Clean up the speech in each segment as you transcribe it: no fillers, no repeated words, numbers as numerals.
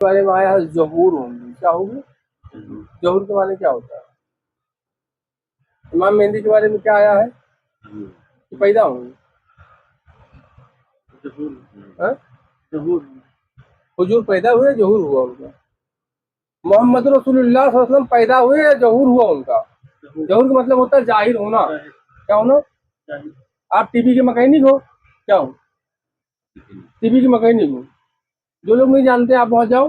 बारे में आया है ज़हूर होंगी, क्या होगी? ज़हूर के माने क्या होता है? इमाम मेहंदी के बारे में क्या आया है कि पैदा होंगे? हाँ? हुजूर पैदा हुए, ज़हूर हुआ उनका? मोहम्मद रसूलुल्लाह सल्लल्लाहु अलैहि वसल्लम पैदा हुए या ज़हूर हुआ उनका? ज़हूर का मतलब होता है जाहिर होना। क्या होना? आप टीवी के मैकेनिक हो? क्या हो? टीवी के मैकेनिक हो? जो लोग नहीं जानते आप वहाँ जाओ,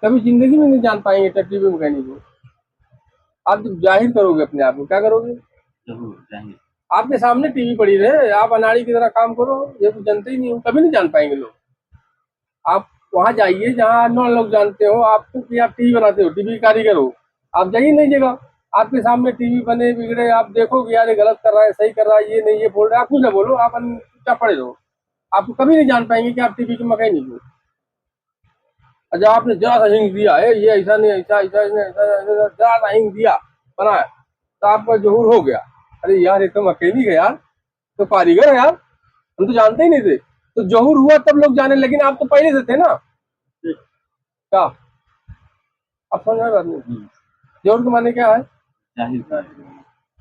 कभी जिंदगी में नहीं जान पाएंगे टीवी मैकेनिक को। आप जब जाहिर करोगे अपने आप को, क्या करोगे? आपके सामने टीवी पड़ी रहे, आप अनाड़ी की तरह काम करो, ये तो जानते ही नहीं हो, कभी नहीं जान पाएंगे लोग। आप वहाँ जाइए जहाँ नौ लोग जानते हो आपको कि आप टीवी बनाते हो, टीवी कारीगर हो। आप जाइए नई जगह, आपके सामने टीवी बने बिगड़े, आप देखो कि यार ये गलत कर रहा है, सही कर रहा है, ये नहीं, ये बोल रहा है, आप कुछ ना बोलो, आप चुपचाप पड़े रहो। आपको कभी नहीं जान पाएंगे कि आप टीवी के मैकेनिक हो। अच्छा, आपने जरा सा हिंग दिया है, ये ऐसा नहीं, ऐसा ऐसा नहीं, ऐसा जरा सा हिंग दिया बनाया तो आपका जोहूर हो गया। अरे यार ये तो मैकेनिक है यार, तो कारीगर है यार, हम तो जानते ही नहीं थे। तो जोहूर हुआ तब लोग जाने, लेकिन आप तो पहले से थे ना। क्या आप समझ रहे बात नहीं? जोहूर के माने क्या है?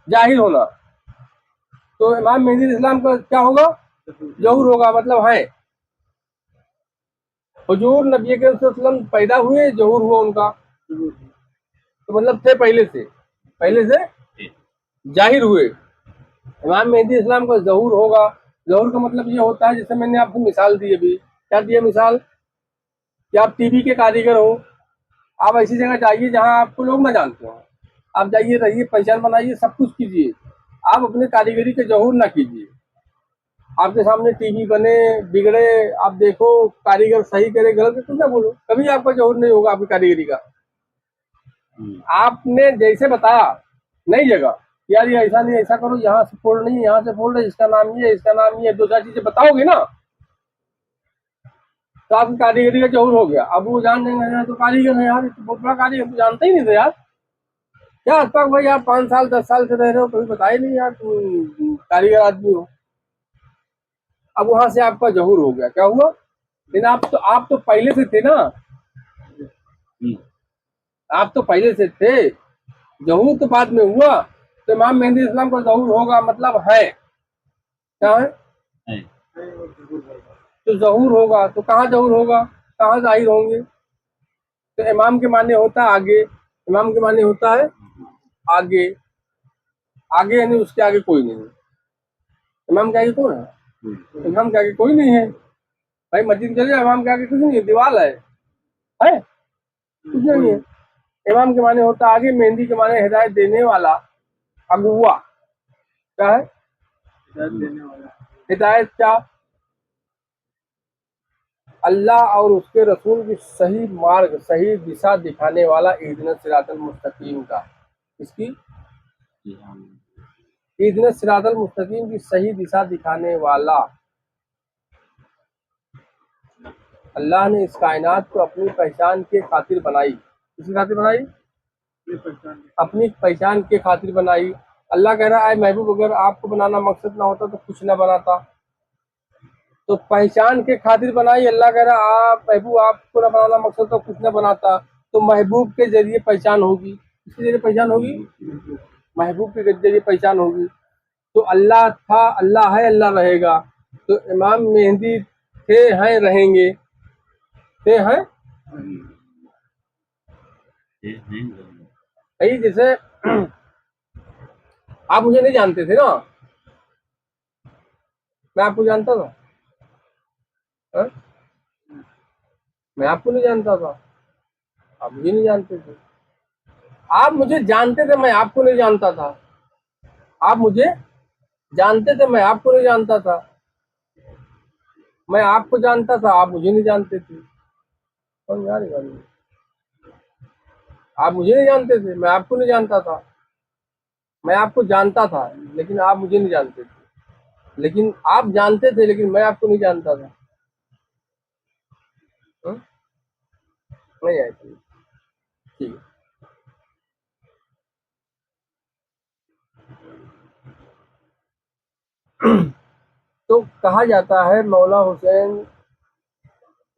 जाहिर होना। तो इमाम मेहदी इस्लाम का क्या होगा? जोहूर होगा, मतलब है। हुजूर नबी के वसल्लम पैदा हुए, जोहूर हुआ उनका, तो मतलब थे पहले से, पहले से जाहिर हुए। इमाम मेहदी इस्लाम का ज़हूर होगा। ज़हूर का मतलब ये होता है, जैसे मैंने आपको मिसाल दी अभी, क्या दिया मिसाल? कि आप टीवी के कारीगर हो, आप ऐसी जगह जाइए जहां आपको लोग ना जानते हो। आप जाइए, रहिए, पहचान बनाइए, सब कुछ कीजिए, आप अपने कारीगरी के ज़हूर ना कीजिए। आपके सामने टीवी बने बिगड़े, आप देखो कारीगर सही करे गलत है, कुछ ना बोलो, कभी आपका ज़हूर नहीं होगा आपकी कारीगरी का। आपने जैसे बताया नई जगह, यार ये ऐसा नहीं, ऐसा करो, यहाँ से फोल्ड नहीं, यहाँ से फोल्ड है, इसका नाम ये, इसका नाम ये, दो चार चीजें बताओगे ना, तो आपकी कारीगरी का जहूर हो गया। अब वो जान जाएंगे यार तो कारीगर है यार, तो बहुत बड़ा कारीगर, तो जानते ही नहीं थे यार। क्या अस्ताक भाई, आप 5 साल 10 साल से रह रहे हो, कभी बताए नहीं यार तुम कारीगर आदमी हो। अब वहां से आपका जहूर हो गया, क्या हुआ? लेकिन आप तो पहले से थे ना, आप तो पहले से थे, जहूर तो बाद में हुआ। तो इमाम मेहदी इस्लाम का जहूर होगा मतलब है, क्या है? तो जहूर होगा, तो कहाँ जहूर होगा, कहाँ जाहिर होंगे? तो इमाम के माने होता है आगे, इमाम के माने होता है आगे, आगे यानी उसके आगे कोई नहीं। इमाम के आगे कौन है? इमाम के आगे कोई नहीं है भाई, मस्जिद चले जाओ, इमाम के आगे कुछ नहीं है, दीवार है कुछ नहीं है। इमाम के माने होता है आगे, मेहंदी के माने हिदायत देने वाला, अगुआ। क्या है? हिदायत क्या? अल्लाह और उसके रसूल की सही मार्ग, सही दिशा दिखाने वाला, इहदिनस सिरातल मुस्तकीम का, इसकी इहदिनस सिरातल मुस्तकीम की सही दिशा दिखाने वाला। अल्लाह ने इस कायनात को अपनी पहचान के खातिर बनाई। किसकी खातिर बनाई? अपनी पहचान के खातिर बनाई। अल्लाह कह रहा है महबूब, अगर आपको बनाना मकसद ना होता तो कुछ ना बनाता, तो पहचान के खातिर बनाई। अल्लाह कह रहा आप महबूब, आपको ना बनाना मकसद तो कुछ ना बनाता, तो महबूब के जरिए पहचान होगी। किसके जरिए पहचान होगी? महबूब के जरिए पहचान होगी। तो अल्लाह था, अल्लाह है, अल्लाह रहेगा। तो इमाम मेहंदी थे, हैं, रहेंगे, थे, हैं, यही जैसे आप मुझे नहीं जानते थे ना, मैं आपको जानता था, हा? मैं आपको नहीं जानता था, आप मुझे नहीं जानते थे। आप मुझे जानते थे, मैं आपको नहीं जानता था। आप मुझे जानते थे, मैं आपको नहीं जानता था। मैं आपको जानता था, आप मुझे नहीं जानते थे। समझ आ रही बात? आप मुझे नहीं जानते थे, मैं आपको नहीं जानता था। मैं आपको जानता था, लेकिन आप मुझे नहीं जानते थे। लेकिन आप जानते थे, लेकिन मैं आपको नहीं जानता था। हा? नहीं आए थे, ठीक है। तो कहा जाता है मौला हुसैन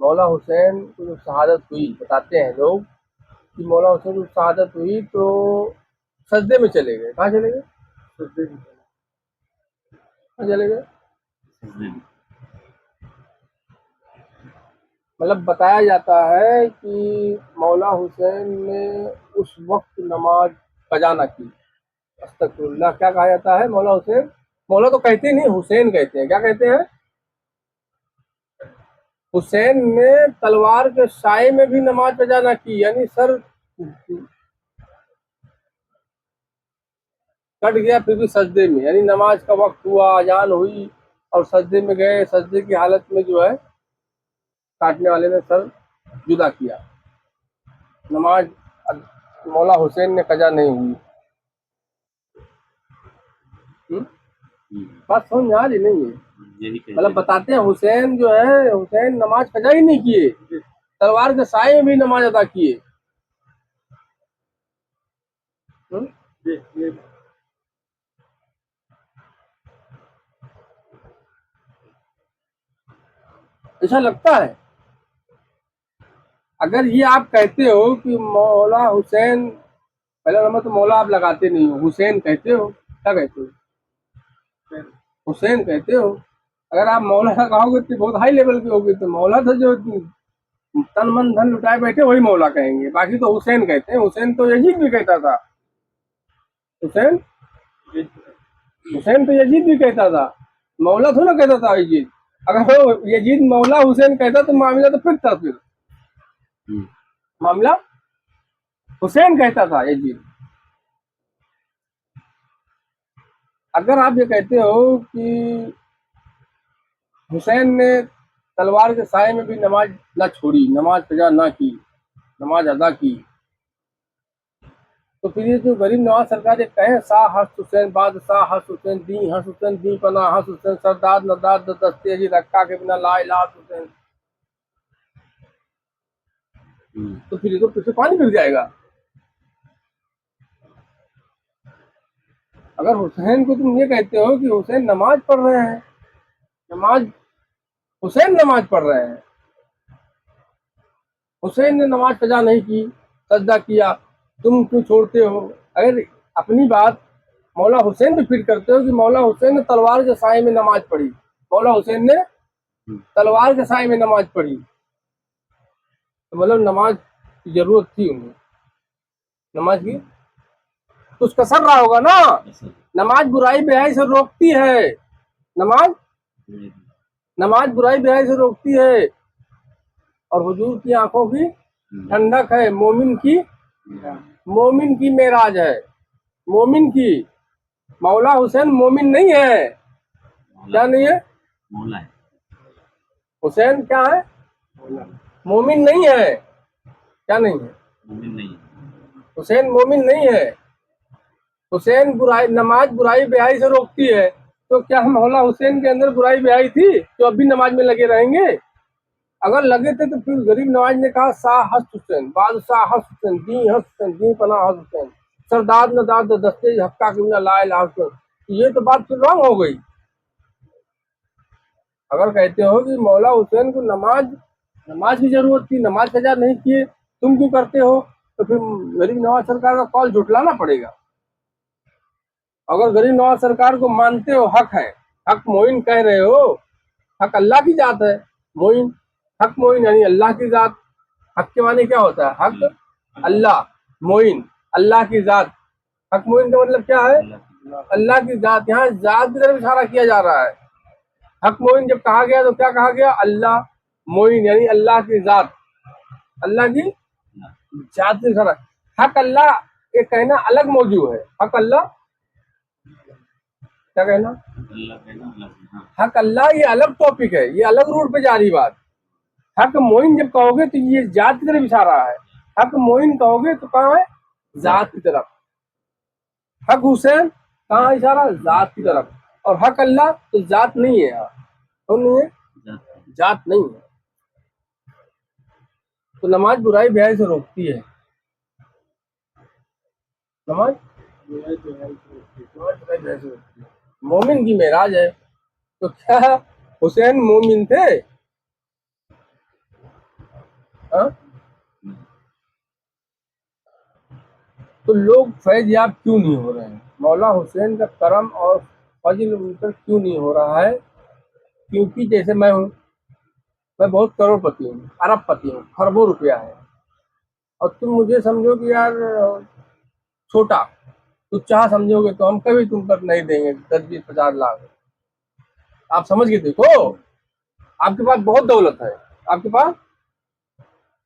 मौला हुसैन को जब शहादत हुई, बताते हैं लोग कि मौला हुसैन को शहादत हुई तो सजदे में चले गए। कहाँ चले गए? सजदे में। कहाँ चले गए? मतलब बताया जाता है कि मौला हुसैन ने उस वक्त नमाज कज़ा न की। अस्तगफिरुल्लाह। क्या कहा जाता है? मौला हुसैन, मौला तो कहते नहीं, हुसैन कहते हैं। क्या कहते हैं? हुसैन ने तलवार के साए में भी नमाज कज़ा न की, यानी सर कट गया फिर भी सजदे में, यानी नमाज का वक्त हुआ, अजान हुई और सजदे में गए, सजदे की हालत में जो है काटने वाले ने सर जुदा किया। नमाज मौला हुसैन ने कज़ा नहीं हुई। बात समझ में आ रही नहीं है? मतलब बताते हैं हुसैन जो है, हुसैन नमाज कज़ा ही नहीं किए, तलवार के साए में भी नमाज अदा किए। ऐसा लगता है। अगर ये आप कहते हो कि मौला हुसैन, पहला नंबर तो मौला आप लगाते नहीं हो, हुसैन कहते हो। क्या कहते हो? हुसैन कहते हो। अगर आप मौला लगाओगे तो बहुत हाई लेवल की होगी, तो मौला तो जो तन मन धन लुटाए बैठे वही मौला कहेंगे, बाकी तो हुसैन कहते हैं। हुसैन तो यजीद भी कहता था। हुसैन हुसैन तो यजीद भी कहता था, मौला थोड़ा कहता था यजीद। अगर वो यजीद मौला हुसैन कहता तो मामला तो फिर मामला हुसैन कहता था यजीद। अगर आप ये कहते हो कि हुसैन ने तलवार के साए में भी नमाज ना छोड़ी, नमाज कज़ा ना की, नमाज अदा की, तो फिर ये जो गरीब नवाज सरकार ये कहे शाह हस्त हुसैन, बादशाह हस्त हुसैन, दी हस्त हुसैन, दी पना हस्त हुसैन, सरदार नदार दस्ते जी रखा के बिना ला इलाहा हुसैन, तो फिर ये तो पीछे पानी गिर जाएगा। अगर हुसैन को तुम ये कहते हो कि हुसैन नमाज पढ़ रहे हैं, नमाज हुसैन नमाज पढ़ रहे हैं, हुसैन ने नमाज कज़ा नहीं की, सजदा किया, तुम क्यों छोड़ते हो? अगर अपनी बात मौला हुसैन पे फिट करते हो कि मौला हुसैन ने तलवार के साए में नमाज पढ़ी, मौला हुसैन ने तलवार के साए में नमाज पढ़ी, तो मतलब नमाज की जरूरत थी उन्हें, नमाज की कुछ कसर रहा होगा ना। नमाज बुराई बेहाई से रोकती है, नमाज नमाज बुराई बेहाई से रोकती है, और हुजूर की आंखों की ठंडक है, मोमिन की मेराज है, मोमिन की। मौला हुसैन मोमिन नहीं है। क्या नहीं है? हुसैन क्या है? मोमिन नहीं है। क्या नहीं है? हुसैन मोमिन नहीं है। हुसैन बुराई, नमाज बुराई बेहाई से रोकती है, तो क्या मौला हुसैन के अंदर बुराई बेहाई थी तो अब भी नमाज में लगे रहेंगे? अगर लगे थे तो फिर गरीब नवाज ने कहा शाह हस्त हुसैन, बादशाह हस्त हुसैन, दी हस्त हुसैन, दी पना हस्त हुसैन, सरदार नदार दस्ते हक्का के बिना ला इलाहा हुसैन, ये तो बात फिर रॉन्ग हो गई। अगर कहते हो कि मौला हुसैन को नमाज की जरूरत थी, नमाज कज़ा नहीं किए, तुम क्यों करते हो, तो फिर गरीब नवाज सरकार का कॉल झुटलाना पड़ेगा। अगर गरीब नवाज सरकार को मानते हो, हक है, हक मोइन कह रहे हो, हक अल्लाह की जात है, मोइन, हक मोइन यानी अल्लाह की जात। हक के माने क्या होता है? हक अल्लाह, मोइन अल्लाह की जात। हक मोइन का मतलब क्या है? अल्लाह की जात। यहाँ जात की तरफ इशारा किया जा रहा है। हक मोइन जब कहा गया तो क्या कहा गया? अल्लाह मोइन यानी अल्लाह की जात, अल्लाह की जात से इशारा। हक अल्लाह ये कहना अलग मौजू है। हक अल्लाह क्या कहना? हक अल्लाह ये अलग टॉपिक है, ये अलग रूट पे जा रही बात। हक मोइन जब कहोगे तो ये जात की तरफ इशारा है, हक मोइन कहोगे तो कहाँ है? जात की तरफ। हक हुसैन कहाँ इशारा? जात की तरफ। और हक अल्लाह तो जात नहीं है, यहाँ तो नहीं है, जात नहीं है। तो नमाज बुराई बेहाई से रोकती है, नमाज बुराई बेहाई से रोकती है, नमाज बुराई बेहाई से रोकती है, मोमिन की मेराज है। तो क्या हुसैन मोमिन थे? हाँ? तो लोग फैज याब क्यों नहीं हो रहे हैं? मौला हुसैन का करम और फजल उन पर क्यों नहीं हो रहा है? क्योंकि जैसे मैं हूँ, मैं बहुत करोड़पति हूँ, अरबपति हूँ, खरबों रुपया है, और तुम मुझे समझो कि यार छोटा, तो चाह समझोगे तो हम कभी तुम पर नहीं देंगे 10-20-50 लाख। आप समझ के देखो, आपके पास बहुत दौलत है, आपके पास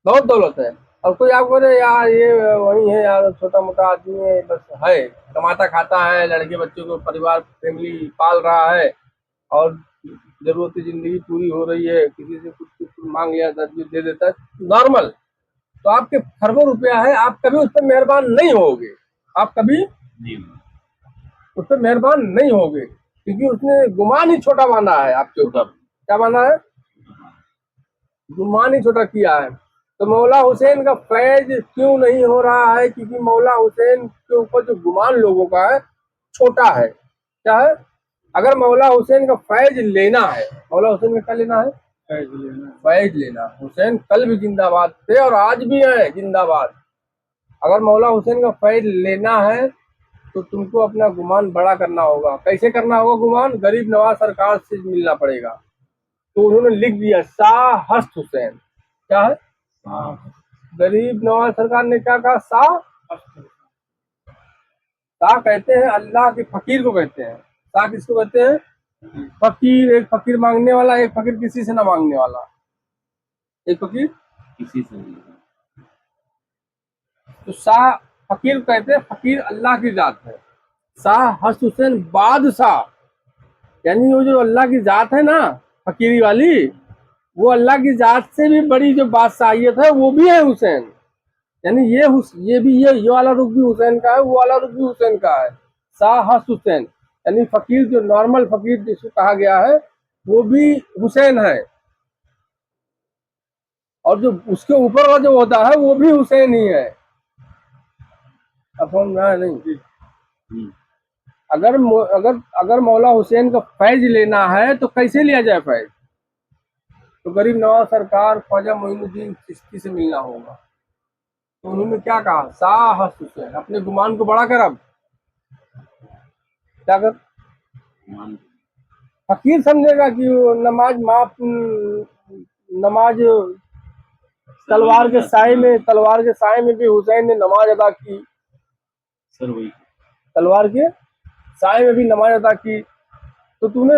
बहुत दौलत है, और कोई आपको बोले यार ये वही है यार, छोटा मोटा आदमी है, बस है, कमाता खाता है, लड़के बच्चों को परिवार फैमिली पाल रहा है, और जरूरत जिंदगी पूरी हो रही है, किसी से कुछ कुछ मांग लिया 10-20 दे देता है, नॉर्मल। तो आपके खरबों रुपया है, आप कभी उस पर मेहरबान नहीं होगे, आप कभी उस पर मेहरबान नहीं होगे, क्योंकि उसने गुमान ही छोटा बांधा है आपके ऊपर। क्या बांधा है? गुमान ही छोटा किया है। तो मौला हुसैन का फैज क्यों नहीं हो रहा है? क्योंकि मौला हुसैन के ऊपर जो गुमान लोगों का है छोटा है। क्या है? अगर मौला हुसैन का फैज लेना है, मौला हुसैन का क्या लेना है? फैज लेना। हुसैन कल भी जिंदाबाद थे और आज भी है जिंदाबाद। अगर मौला हुसैन का फैज लेना है तो तुमको अपना गुमान बड़ा करना होगा। कैसे करना होगा गुमान? गरीब नवाज सरकार से मिलना पड़ेगा। तो उन्होंने लिख दिया शाह हस्त हुसैन। क्या है? गरीब नवाज सरकार ने क्या कहा? शाह। शाह कहते हैं अल्लाह के फकीर को कहते हैं। शाह किसको कहते हैं? फकीर। एक फकीर मांगने वाला, एक फकीर किसी से ना मांगने वाला, एक फकीर किसी से नहीं। तो शाह फकीर कहते हैं, फकीर अल्लाह की जात है। शाह हस्त हुसैन बादशाह, यानी वो जो अल्लाह की जात है ना फकीरी वाली, वो अल्लाह की जात से भी बड़ी जो बादशाहियत है वो भी है हुसैन। यानी ये भी ये वाला रुख भी हुसैन का है, वो वाला रुख भी हुसैन का है। शाह हस्त हुसैन यानी फकीर, जो नॉर्मल फकीर जिसको कहा गया है वो भी हुसैन है, और जो उसके ऊपर वाला जो होता है वो भी हुसैन ही है। अब समझ में आया नहीं? अगर अगर अगर मौला हुसैन का फैज लेना है तो कैसे लिया जाए फैज? तो गरीब नवाज सरकार ख्वाजा मोइनुद्दीन चिश्ती से मिलना होगा। तो उन्होंने क्या कहा? शाह हस्त हुसैन। अपने गुमान को बढ़ा कर अब क्या कर? फकीर समझेगा कि वो नमाज माफ, नमाज तलवार के साए में भी हुसैन ने नमाज अदा की। सर वही तलवार के साए में भी नमाज अदा की। तो तूने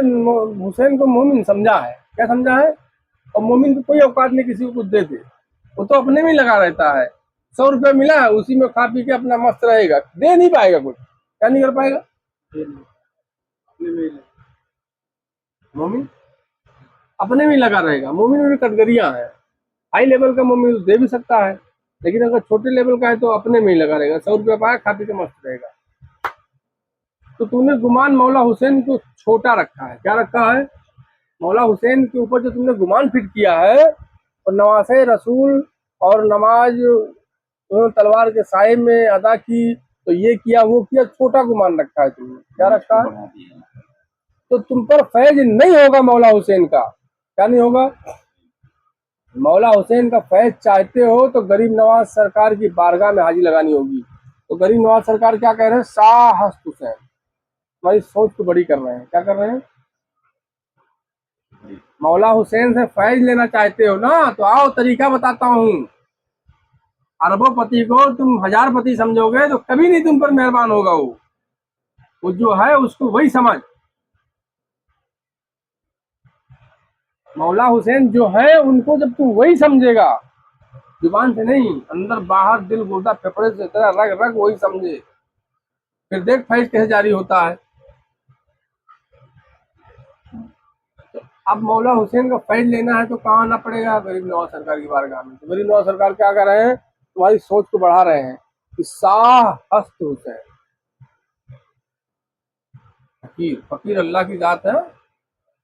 हुसैन को मोमिन समझा है। क्या समझा है? और मोमिन की कोई औकात नहीं किसी को कुछ दे दे, वो तो अपने में ही लगा रहता है। 100 रुपया मिला है, उसी में खा पी के अपना मस्त रहेगा, दे नहीं पाएगा कुछ। क्या नहीं कर पाएगा? मोमिन अपने में ही लगा रहेगा। मोमिन में भी कैटेगरियां हैं। हाई लेवल का मोमिन दे भी सकता है, लेकिन अगर छोटे लेवल का है तो अपने में ही लगा रहेगा। 100 रुपया पाया, खा पी के मस्त रहेगा। तो तूने गुमान मौला हुसैन को छोटा रखा है। क्या रखा है? मौला हुसैन के ऊपर जो तुमने गुमान फिट किया है, और नवासे रसूल और नमाज उन्होंने तलवार के साए में अदा की, तो ये किया वो किया, छोटा गुमान रखा है तुमने। क्या रखा है? तो तुम पर फैज नहीं होगा मौला हुसैन का। क्या नहीं होगा? मौला हुसैन का फैज चाहते हो तो गरीब नवाज सरकार की बारगाह में हाजिरी लगानी होगी। तो गरीब नवाज सरकार क्या कह रहे हैं? शाह हस्त हुसैन। हमारी सोच को बड़ी कर रहे हैं। क्या कर रहे हैं? मौला हुसैन से फैज लेना चाहते हो ना, तो आओ तरीका बताता हूँ। अरबोपति को तुम हजारपति समझोगे तो कभी नहीं तुम पर मेहरबान होगा। वो जो है उसको वही समझ। मौला हुसैन जो है उनको जब तू वही समझेगा, जुबान से नहीं, अंदर बाहर दिल गुर्दा फेफड़े से तेरा रग रग वही समझे, फिर देख फैज कैसे जारी होता है। अब मौला हुसैन का फैज लेना है तो कहाँ आना पड़ेगा? गरीब नवाज सरकार की बारगाह में। तो गरीब नवाज सरकार क्या कर रहे हैं? तुम्हारी सोच को बढ़ा रहे हैं कि शाह हस्त हुसैन। फकीर, फकीर अल्लाह की जात है।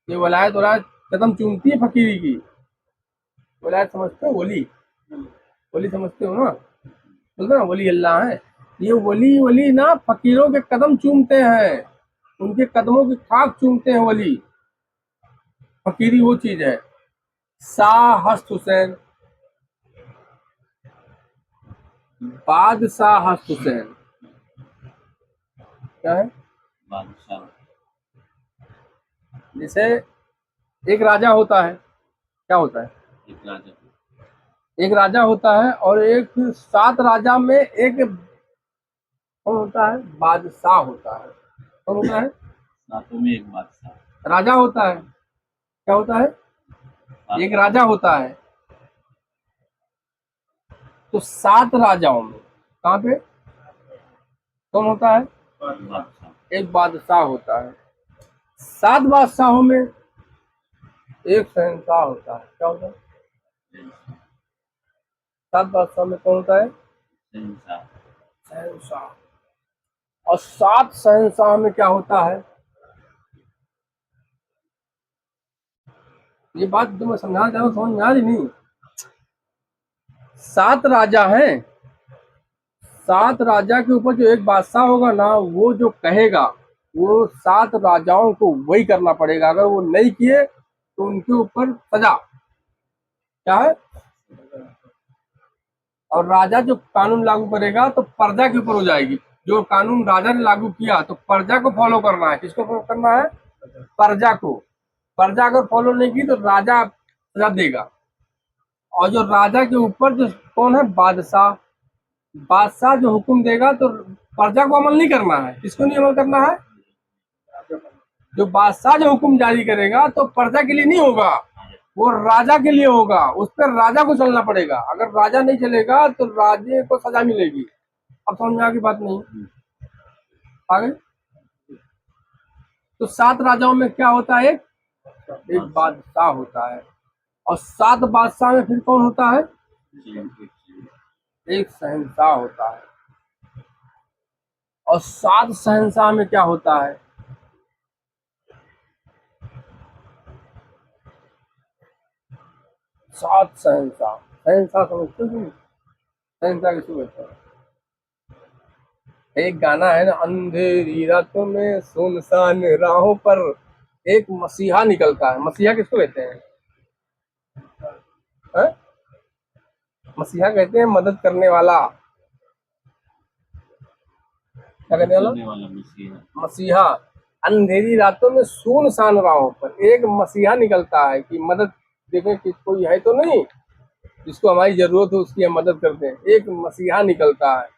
ये वलायत वलायत कदम चूमती है फकीरी की। वलायत समझते हो? वली समझते हो ना? बोलते ना वली अल्लाह है। ये वली ना फकीरों के कदम चूमते हैं, उनके कदमों की खाक चूमते हैं वली। फकीरी वो चीज है। शाह हस्त हुसैन। बादशाह हुसैन क्या है? बादशाह। जैसे एक राजा होता है, क्या होता है? एक राजा। एक राजा होता है और एक 7 राजा में एक कौन होता है? बादशाह होता है। कौन होता है? सातों में एक बादशाह। राजा होता है। क्या होता है? एक राजा होता है। तो 7 राजाओं में कहाँ पे कौन होता है? बादशाह। एक बादशाह होता है। 7 बादशाहों में एक शहंशाह होता है। क्या होता है? 7 बादशाह में कौन होता है? शहंशाह। शहंशाह। और 7 शहंशाह में क्या होता है? ये बात जो मैं समझाना चाह रहा हूँ समझ में आ रही नहीं? 7 राजा हैं। 7 राजा के ऊपर जो एक बादशाह होगा ना, वो जो कहेगा वो 7 राजाओं को वही करना पड़ेगा। अगर वो नहीं किए तो उनके ऊपर सजा। क्या है? और राजा जो कानून लागू करेगा तो प्रजा के ऊपर हो जाएगी। जो कानून राजा ने लागू किया तो प्रजा को फॉलो करना है। किसको फॉलो करना है? प्रजा को। प्रजा अगर फॉलो नहीं की तो राजा सजा देगा। और जो राजा के ऊपर जो कौन है? बादशाह। बादशाह जो हुक्म देगा तो प्रजा को अमल नहीं करना है। किसको नहीं अमल करना है? जो बादशाह जो हुक्म जारी करेगा तो प्रजा के लिए नहीं होगा, वो राजा के लिए होगा। उस पर राजा को चलना पड़ेगा। अगर राजा नहीं चलेगा तो राजे को सजा मिलेगी। अब समझ में आ गई बात? नहीं आ गई? तो 7 राजाओं में क्या होता है? एक बादशाह होता है। और 7 बादशाह में फिर कौन होता है? एक शहंशाह होता है। और 7 शहंशाह में क्या होता है? 7 शहंशाह। शहंशाह समझते हो तुम? शहंशाह किसको कहते हैं? एक गाना है ना, अंधेरी रातों में सुनसान राहों पर एक मसीहा निकलता है। मसीहा किसको कहते हैं? है? मसीहा कहते हैं मदद करने वाला। क्या कहने वाला? मसीहा। अंधेरी रातों में सुनसान राहों पर एक मसीहा निकलता है कि मदद देखें कि कोई है तो नहीं जिसको हमारी जरूरत हो, उसकी हम मदद करते हैं। एक मसीहा निकलता है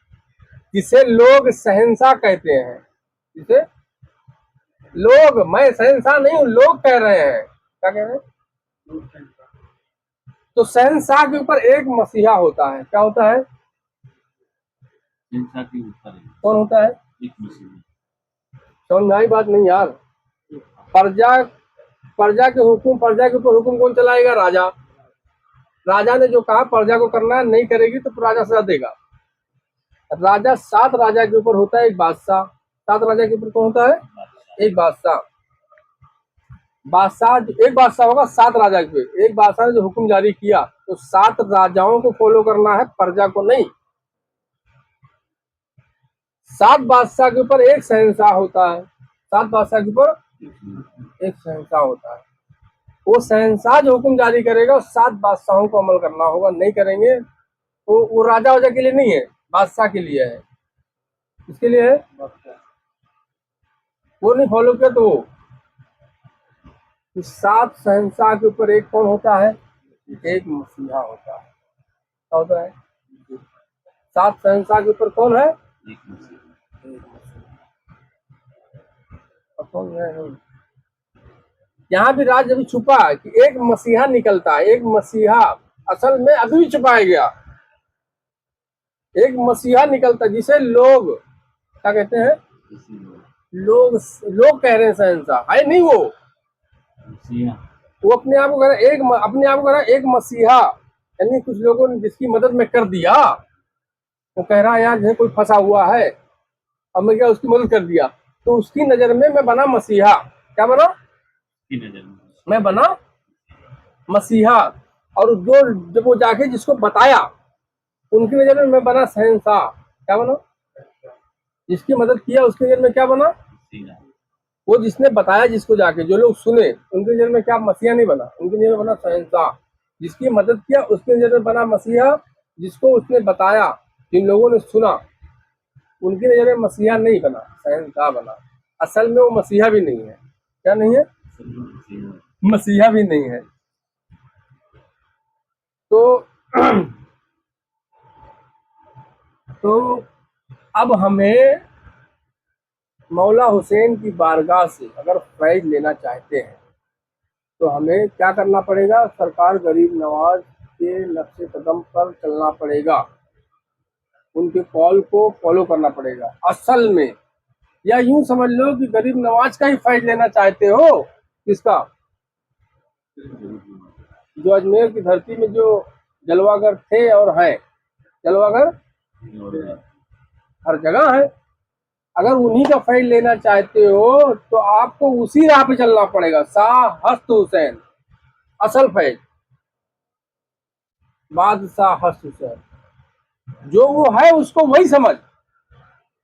जिसे लोग शहंशाह कहते हैं। जिसे लोग, मैं शहंशाह नहीं हूँ, लोग कह रहे हैं। क्या कह रहे हैं? तो शहंशाह के ऊपर एक मसीहा होता है। क्या होता है? शहंशाह के ऊपर कौन होता है? एक मसीहा। समझ में आई बात? नहीं यार। प्रजा प्रजा के हुक्म, प्रजा के ऊपर हुक्म कौन चलाएगा? राजा। राजा ने जो कहा प्रजा को करना है, नहीं करेगी तो राजा सजा देगा। राजा 7 राजा के ऊपर होता है एक बादशाह। 7 राजा के ऊपर कौन होता है? एक बादशाह। बादशाह एक बादशाह होगा 7 राजा के। एक बादशाह ने जो हुक्म जारी किया तो 7 राजाओं को फॉलो करना है, प्रजा को नहीं। 7 बादशाह के ऊपर एक शहंशाह होता है। 7 बादशाह के ऊपर एक शहंशाह होता है। वो शहंशाह जो हुक्म जारी करेगा 7 बादशाहों को अमल करना होगा। नहीं करेंगे तो वो राजा वाजा के लिए नहीं है, बादशाह के लिए है। किसके लिए है? वो नहीं फॉलो किया तो वो 7 शहंशाह के ऊपर एक कौन होता है? एक मसीहा होता है। क्या होता है? 7 शहंशाह के ऊपर कौन है? एक मसीहा। एक मसीहा। अब कौन है? यहाँ भी राज अभी छुपा है कि एक मसीहा निकलता है। एक मसीहा असल में अभी भी छुपाया गया। एक मसीहा निकलता जिसे लोग क्या कहते हैं? लोग लोग कह रहे हैं शहंशाह है नहीं वो। वो अपने आप को कह रहा है अपने आप को कह रहा है एक मसीहा। यानी कुछ लोगों ने जिसकी मदद में कर दिया, वो कह रहा है यार जैसे कोई फंसा हुआ है और मैं क्या उसकी मदद कर दिया, तो उसकी नजर में मैं बना मसीहा। क्या बना? मैं बना मसीहा। और जो जब वो जाके जिसको बताया उनकी नजर में मैं बना शहंशाह। क्या बना? जिसकी मदद किया उसकी नजर में क्या बना? वो जिसने बताया, जिसको जाके जो लोग सुने उनकी नजर में क्या? मसीहा नहीं बना, उनकी नजर में बना शहंशाह। जिसकी मदद किया उसकी नजर में बना मसीहा। जिसको उसने बताया जिन लोगों ने सुना उनकी नजर में मसीहा नहीं बना, शहंशाह बना। असल में वो मसीहा भी नहीं है। क्या नहीं है? मसीहा भी नहीं है। तो तो अब हमें मौला हुसैन की बारगाह से अगर फैज लेना चाहते हैं तो हमें क्या करना पड़ेगा? सरकार गरीब नवाज के नक्शे कदम पर चलना पड़ेगा, उनके कॉल को फॉलो करना पड़ेगा असल में। या यूं समझ लो कि गरीब नवाज का ही फैज लेना चाहते हो। किसका? जो अजमेर की धरती में जो जलवागर थे और हैं, जलवागर हर जगह है। अगर उन्हीं का फैज लेना चाहते हो तो आपको उसी राह पे चलना पड़ेगा। शाह हस्त हुसैन असल फैज, बादशाह हस्त हुसैन जो वो है उसको वही समझ।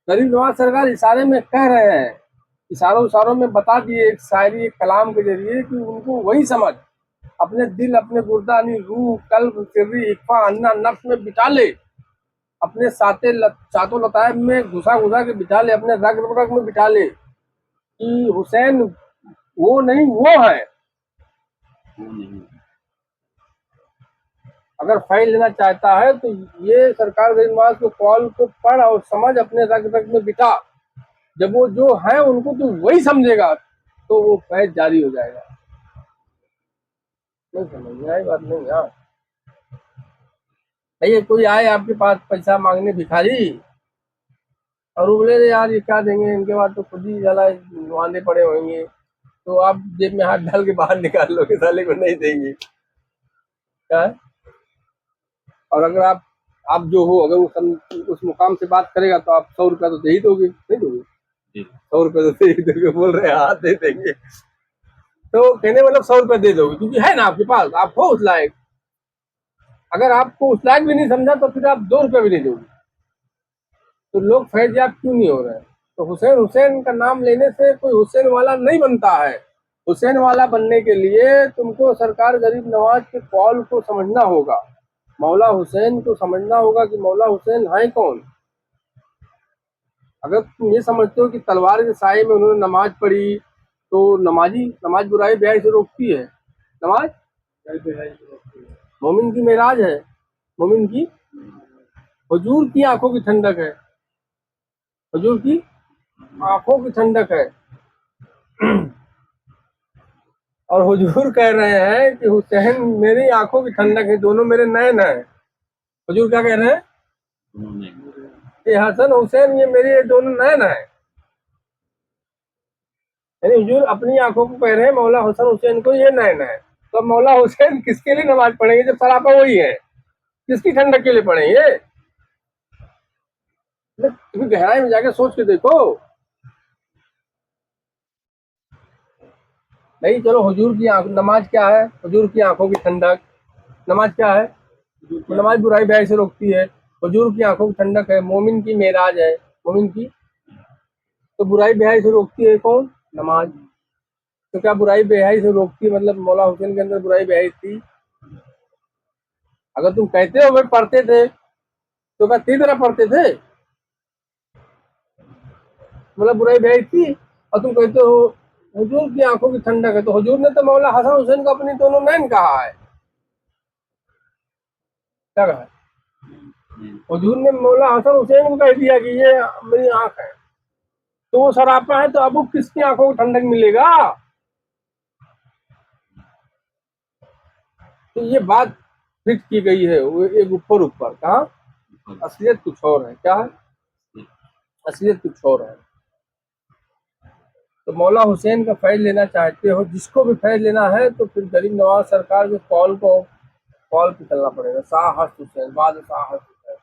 गरीब नवाज सरकार इशारे में कह रहे हैं, इशारों इशारों में बता दिए एक शायरी एक कलाम के जरिए कि उनको वही समझ अपने दिल अपने गुर्दानी रूह कल्ब सिर्री इक्फा अन्ना नफ्स में बिठा ले, अपने सातों लतायब में घुसा घुसा के बिठा ले, अपने रग रग में बिठा ले कि हुसैन वो नहीं वो है। अगर फाइल लेना चाहता है तो ये सरकार गरीब नवाज के कॉल को पढ़ और समझ, अपने रग रग में बिठा। जब वो जो है उनको तो वही समझेगा तो वो फैज जारी हो जाएगा। नहीं समझ में आई बात? नहीं। हाँ भैया, कोई आए आपके पास पैसा मांगने भिखारी और वो बोले यार ये क्या देंगे, इनके बाद तो खुद ही साला वांदे पड़े होंगे, तो आप जेब में हाथ डाल के बाहर निकाल लोगे, साले को नहीं देंगे। क्या है? और अगर आप जो हो अगर उस मुकाम से बात करेगा तो आप 100 रुपया तो दे ही दोगे, नहीं दोगे? 100 रुपया तो दे ही दोगे। बोल रहे हाँ दे देंगे। तो कहने मतलब 100 रुपया दे दोगे क्योंकि है ना आपके पास, आप हो उस लायक। अगर आपको उस लायक भी नहीं समझा तो फिर आप 2 रुपया भी नहीं दोगे। तो लोग फैज़याब क्यों नहीं हो रहे हैं? तो हुसैन हुसैन का नाम लेने से कोई हुसैन वाला नहीं बनता है। हुसैन वाला बनने के लिए तुमको सरकार गरीब नवाज के कॉल को समझना होगा, मौला हुसैन को समझना होगा कि मौला हुसैन है कौन। अगर तुम ये समझते हो कि तलवार के साए में उन्होंने नमाज पढ़ी तो नमाज बुराई बेहाई से रोकती है। नमाज मोमिन की मेराज है, मोमिन की हुजूर की आंखों की ठंडक है, हुजूर की आंखों की ठंडक है। और हुजूर कह रहे हैं कि हुसैन मेरी आंखों की ठंडक है, दोनों मेरे नैन है। हुजूर क्या कह रहे हैं? ये हसन हुसैन ये मेरे दोनों नैन है। यानी हुजूर अपनी आंखों को कह रहे हैं मौला हसन हुसैन को ये नैन है। तो मौला हुसैन किसके लिए नमाज पढ़ेंगे जब सरापा वही है? किसकी ठंडक के लिए पढ़ेंगे? तुम्हें गहराई में जाके सोच के देखो। नहीं चलो, हुजूर की नमाज क्या है? हुजूर की आंखों की ठंडक। नमाज क्या है? नमाज बुराई बेहाई से रोकती है। हुजूर की आंखों की ठंडक है, मोमिन की मेराज है। मोमिन की तो बुराई बेहाई से रोकती है कौन? नमाज। तो क्या बुराई बेहाई से रोकती है मतलब मौला हुसैन के अंदर बुराई बेहाई थी? अगर तुम कहते हो वे पढ़ते थे तो क्या तेरी तरह पढ़ते थे? मतलब बुराई बेहाई थी। और तुम कहते हो हुजूर की आंखों की ठंडक है, तो हुजूर ने तो मौला हसन हुसैन को अपनी दोनों नैन कहा है। क्या कहा है? हुजूर ने मौला हसन हुसैन को कह दिया कि ये मेरी आंख है। तो वो सरापा है तो अब किसकी आंखों को ठंडक मिलेगा? तो ये बात फिट की गई है वो एक ऊपर ऊपर। कहा असलियत कुछ और है। क्या है? असलियत कुछ और है। तो मौला हुसैन का फैज लेना चाहते हो, जिसको भी फैज लेना है तो फिर गरीब नवाज सरकार के कॉल पे चलना पड़ेगा। शाह हस्त हुसैन, बादशाह हस्त हुसैन।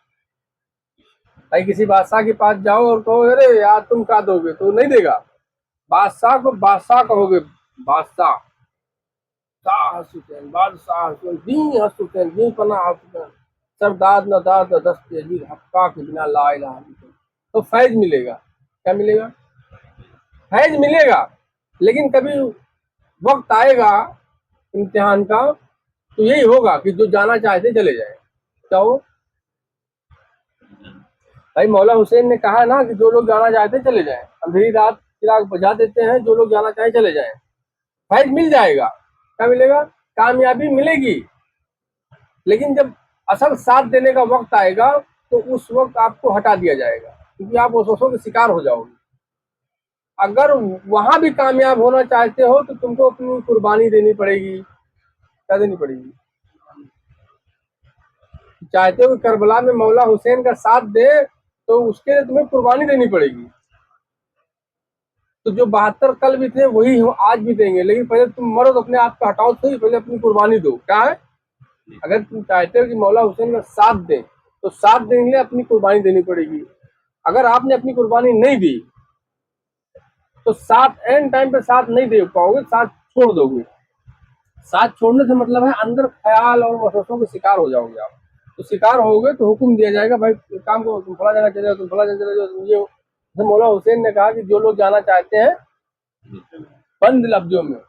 भाई किसी बादशाह के पास जाओ और कहो अरे यार तुम क्या दोगे, तो नहीं देगा। बादशाह को बादशाह कहोगे, बादशाह शाह हस्त हुसैन, बादशाह हुसैन, दी हस्त हुसैन, दी पना हस्त हुसैन, सरदार नदार दस्त अजीज हक्का के बिना ला इलाहा इल्लल्लाह। तो फैज मिलेगा। क्या मिलेगा? फैज मिलेगा। लेकिन कभी वक्त आएगा इम्तिहान का तो यही होगा कि जो जाना चाहते चले जाए। क्या हो? भाई मौला हुसैन ने कहा ना कि जो लोग जाना चाहते हैं चले जाएं, अंधेरी रात चिराग बुझा देते हैं, जो लोग जाना चाहें चले जाएं, फैज मिल जाएगा। क्या मिलेगा? कामयाबी मिलेगी। लेकिन जब असल साथ देने का वक्त आएगा तो उस वक्त आपको हटा दिया जाएगा, क्योंकि आप वसवसों के शिकार हो जाओगे। अगर वहां भी कामयाब होना चाहते हो तो तुमको अपनी कुर्बानी देनी पड़ेगी। क्या देनी पड़ेगी? चाहते हो कि करबला में मौला हुसैन का साथ दे तो उसके लिए तुम्हें कुर्बानी देनी पड़ेगी। तो जो 72 कल भी थे वही हम आज भी देंगे, लेकिन पहले तुम मरो तो अपने आप को हटाओ, तो ही पहले अपनी कुर्बानी दो। क्या है? अगर तुम चाहते हो कि मौला हुसैन का साथ दें तो साथ देने के लिए अपनी कुर्बानी देनी पड़ेगी। अगर आपने अपनी कुर्बानी नहीं दी तो साथ एंड टाइम पे साथ नहीं दे पाओगे, साथ छोड़ दोगे। साथ छोड़ने से मतलब है अंदर ख्याल और वसवसों के शिकार हो जाओगे आप। तो शिकार होगे तो हुक्म दिया जाएगा, भाई काम को तुम फला जगह चले जाओ, तुम फला जगह चले जाओ। ये जैसे मौला हुसैन ने कहा कि जो लोग जाना चाहते हैं बंद लफ्जों में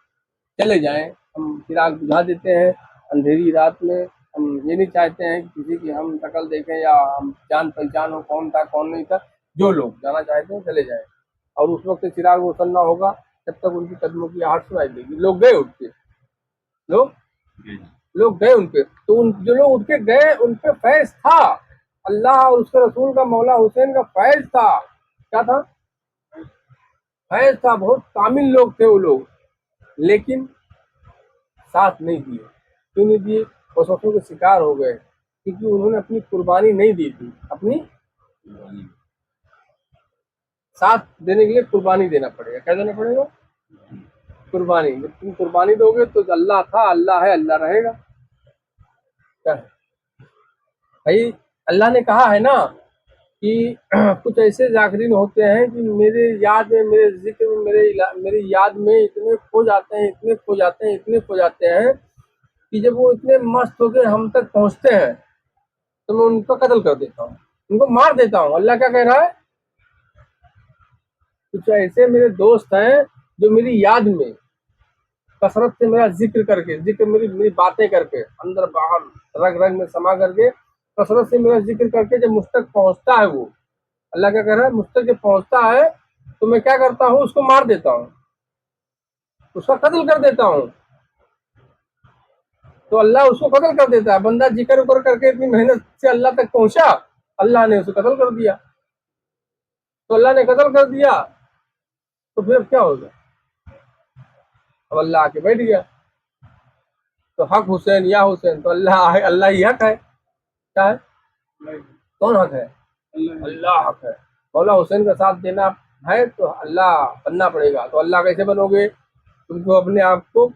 चले जाएं, हम चिराग बुझा देते हैं अंधेरी रात में। हम ये नहीं चाहते हैं कि किसी की हम शक्ल देखें या हम जान पहचान हो कौन था कौन नहीं था। जो लोग जाना चाहते हैं चले जाएं। और उस वक्त चिराग रोशन ना होगा तब तक उनकी कदमों की आहट सुनाई देगी। लोग गए उठ के, लोग लोग गए उन पे, तो उन जो लोग उठ के गए उन पे फैज था। अल्लाह और उसके रसूल का मौला हुसैन का फैज था। क्या था? फैज था। बहुत कामिल लोग थे वो लोग, लेकिन साथ नहीं दिए। क्यों नहीं दिए? वसवसों के शिकार हो गए, क्योंकि उन्होंने अपनी कुर्बानी नहीं दी थी। अपनी साथ देने के लिए कुर्बानी देना पड़ेगा। क्या देना पड़ेगा? कुर्बानी। जब तुम कुर्बानी दोगे तो अल्लाह था, अल्लाह है, अल्लाह रहेगा। क्या है भाई? अल्लाह ने कहा है ना कि कुछ ऐसे जाकिरीन होते हैं कि मेरे याद में, मेरे जिक्र में, मेरी याद में इतने खो जाते हैं, इतने खो जाते हैं, इतने खो जाते हैं कि जब वो इतने मस्त होकर हम तक पहुंचते हैं तो मैं उनका कत्ल कर देता हूँ, उनको मार देता हूँ। अल्लाह क्या कह रहा है? कुछ ऐसे मेरे दोस्त हैं जो मेरी याद में कसरत से मेरा जिक्र करके, जिक्र मेरी मेरी बातें करके, अंदर बाहर रग रग में समा करके कसरत से मेरा जिक्र करके जब मुझ तक पहुंचता है वो, अल्लाह क्या कह रहा है? मुझ तक जब पहुंचता है तो मैं क्या करता हूँ? उसको मार देता हूँ, उसका कत्ल कर देता हूँ। तो अल्लाह उसको कत्ल कर देता है। बंदा जिक्र उकर करके इतनी मेहनत से अल्लाह तक पहुंचा, अल्लाह ने उसे कत्ल कर दिया। तो अल्लाह ने कत्ल कर दिया तो फिर क्या होगा? अब अल्लाह आके बैठ गया तो हक हुसैन या हुसैन, तो अल्लाह है, अल्लाह ही हक है। क्या है? कौन हक है? अल्लाह हक है। मौला हुसैन का साथ देना है तो अल्लाह बनना पड़ेगा। तो अल्लाह कैसे बनोगे? तुमको अपने आप को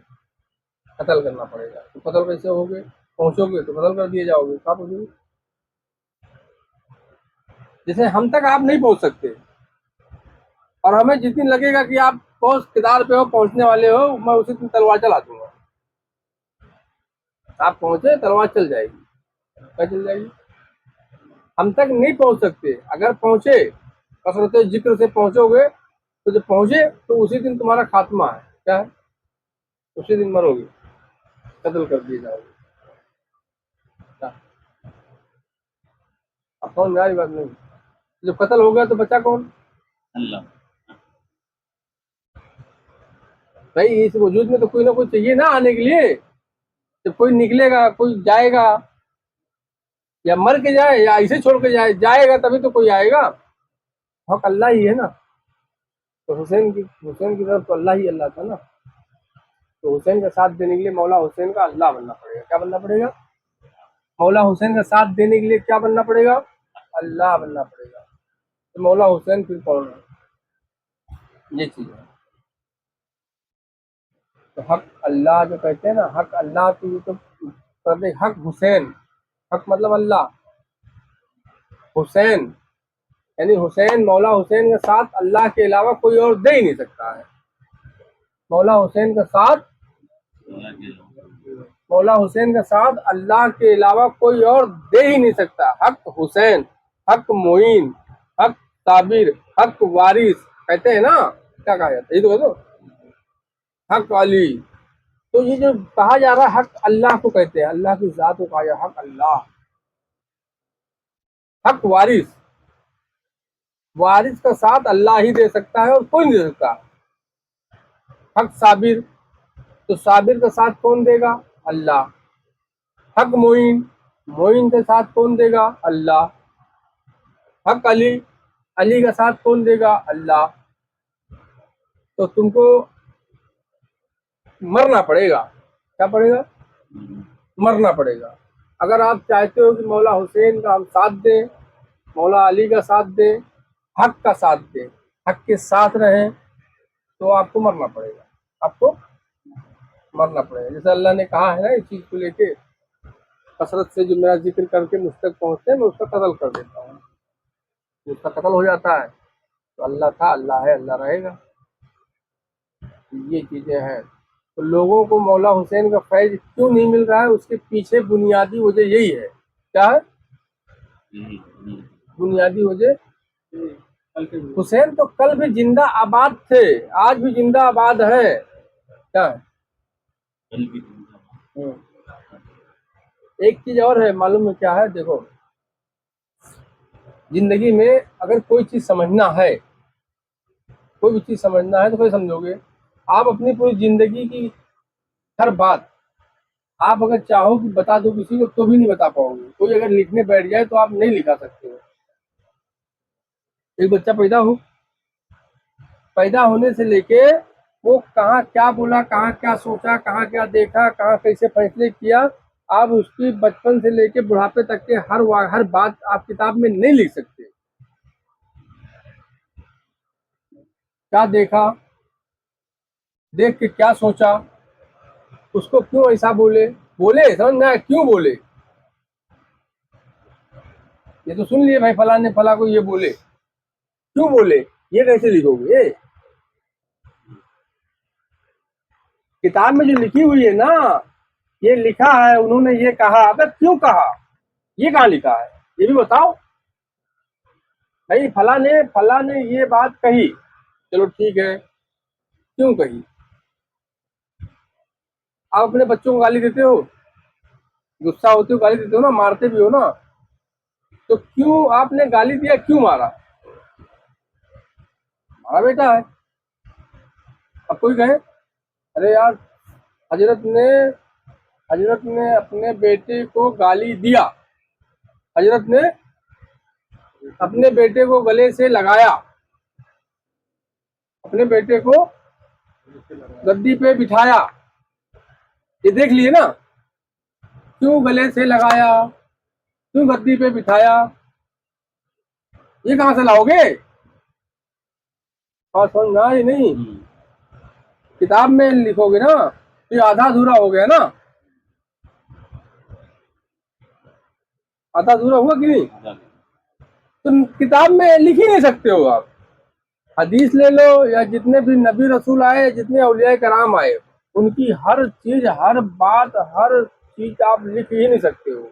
कत्ल करना पड़ेगा। तो कत्ल कैसे होगे? पहुंचोगे तो कत्ल कर दिए जाओगे। कहाँ पहुंचोगे? जैसे हम तक आप नहीं पहुंच सकते, और हमें जिस दिन लगेगा कि आप पहुंच किनार पे हो, पहुंचने वाले हो, मैं उसी दिन तलवार चला दूंगा। आप पहुंचे तलवार चल जाएगी। क्या चल जाएगी? हम तक नहीं पहुंच सकते। अगर पहुंचे कसरत जिक्र से पहुंचोगे तो जब पहुंचे तो उसी दिन तुम्हारा खात्मा है। क्या है? उसी दिन मरोगे, कत्ल कर दिए जाओगे। क्या? अब कौन मेरी बात नहीं? जब कत्ल हो गया तो बचा कौन? अल्लाह। भाई इस वजूद में तो कोई ना कोई चाहिए ना आने के लिए। जब कोई निकलेगा, कोई जाएगा, या मर के जाए या ऐसे छोड़ के जाए, जाएगा तभी तो कोई आएगा। हक अल्लाह ही है ना। तो हुसैन की तरफ तो अल्लाह ही अल्लाह था ना। तो हुसैन का साथ देने के लिए मौला हुसैन का अल्लाह बनना पड़ेगा। क्या बनना पड़ेगा? मौला हुसैन का साथ देने के लिए क्या बनना पड़ेगा? अल्लाह बनना पड़ेगा। तो मौला हुसैन फिर कौन है? ये चीज है। तो हक अल्लाह जो कहते हैं ना, हक अल्लाह की, ये तो हक हुसैन, हक मतलब अल्लाह, हुसैन यानी हुसैन, मौला हुसैन का साथ अल्लाह के अलावा कोई और दे ही नहीं सकता है। मौला हुसैन का साथ, मौला हुसैन का साथ अल्लाह के अलावा कोई और दे ही नहीं सकता। हक हुसैन, हक मोइन, हक साबिर, हक वारिस कहते हैं ना। क्या कहा जाता है? ये तो कह दो, हक अली। तो ये जो कहा जा रहा है हक अल्लाह को कहते हैं, अल्लाह की जात को कहा जा रहा है हक अल्लाह। हक वारिस, वारिस का साथ अल्लाह ही दे सकता है और कोई नहीं दे सकता। हक साबिर, तो साबिर का साथ कौन देगा? अल्लाह। हक मोइन, मोइन का साथ कौन देगा? अल्लाह। हक अली, अली का साथ कौन देगा? अल्लाह। तो तुमको मरना पड़ेगा। क्या पड़ेगा? मरना पड़ेगा। अगर आप चाहते हो कि मौला हुसैन का हम साथ दें, मौला अली का साथ दें, हक का साथ दें, हक के साथ रहें, तो आपको मरना पड़ेगा। आपको मरना पड़ेगा। जैसे अल्लाह ने कहा है ना, इस चीज को लेके, कसरत से जो मेरा जिक्र करके मुझ तक पहुंचते हैं मैं उसका कत्ल कर देता हूँ। उसका कत्ल हो जाता है तो अल्लाह था, अल्लाह है, अल्लाह रहेगा। ये चीजें हैं। तो लोगों को मौला हुसैन का फैज क्यों नहीं मिल रहा है, उसके पीछे बुनियादी वजह यही है। क्या है बुनियादी वजह? हुसैन तो कल भी जिंदा आबाद थे, आज भी जिंदा आबाद है। क्या है? एक चीज और है, मालूम है क्या है? देखो, जिंदगी में अगर कोई चीज समझना है, कोई भी चीज समझना है तो कैसे समझोगे? आप अपनी पूरी जिंदगी की हर बात आप अगर चाहो कि बता दो किसी को तो भी नहीं बता पाओगे। कोई अगर लिखने बैठ जाए तो आप नहीं लिखा सकते हो। एक बच्चा पैदा होने से लेके वो कहाँ क्या बोला, कहाँ क्या सोचा, कहाँ क्या देखा, कहाँ कैसे फैसले किया, आप उसकी बचपन से लेके बुढ़ापे तक के हर बात आप किताब में नहीं लिख सकते। क्या देखा, देख के क्या सोचा, उसको क्यों ऐसा बोले, समझ में आया क्यों बोले? ये तो सुन लिए भाई फला ने फला को ये बोले, क्यों बोले? ये कैसे लिखोगे? ये किताब में जो लिखी हुई है ना, ये लिखा है उन्होंने ये कहा, अबे क्यों कहा, ये कहाँ लिखा है ये भी बताओ। भाई फला ने ये बात कही, चलो ठीक है, क्यों कही? आप अपने बच्चों को गाली देते हो, गुस्सा होते हो गाली देते हो ना, मारते भी हो ना, तो क्यों आपने गाली दिया, क्यों मारा? हमारा बेटा है। अब कोई कहे अरे यार हजरत ने हजरत ने अपने बेटे को गाली दिया, हजरत ने अपने बेटे को गले से लगाया, अपने बेटे को गद्दी पे बिठाया, ये देख लिए ना, क्यों गले से लगाया, क्यों गद्दी पे बिठाया, ये कहाँ से लाओगे? और समझ में आए नहीं? किताब में लिखोगे ना तो ये आधा अधूरा हो गया ना, आधा अधूरा हुआ कि नहीं? तो किताब में लिख ही नहीं सकते हो आप। हदीस ले लो या जितने भी नबी रसूल आए, जितने औलिया कराम आए, उनकी हर चीज, हर बात, हर चीज आप लिख ही नहीं सकते हो।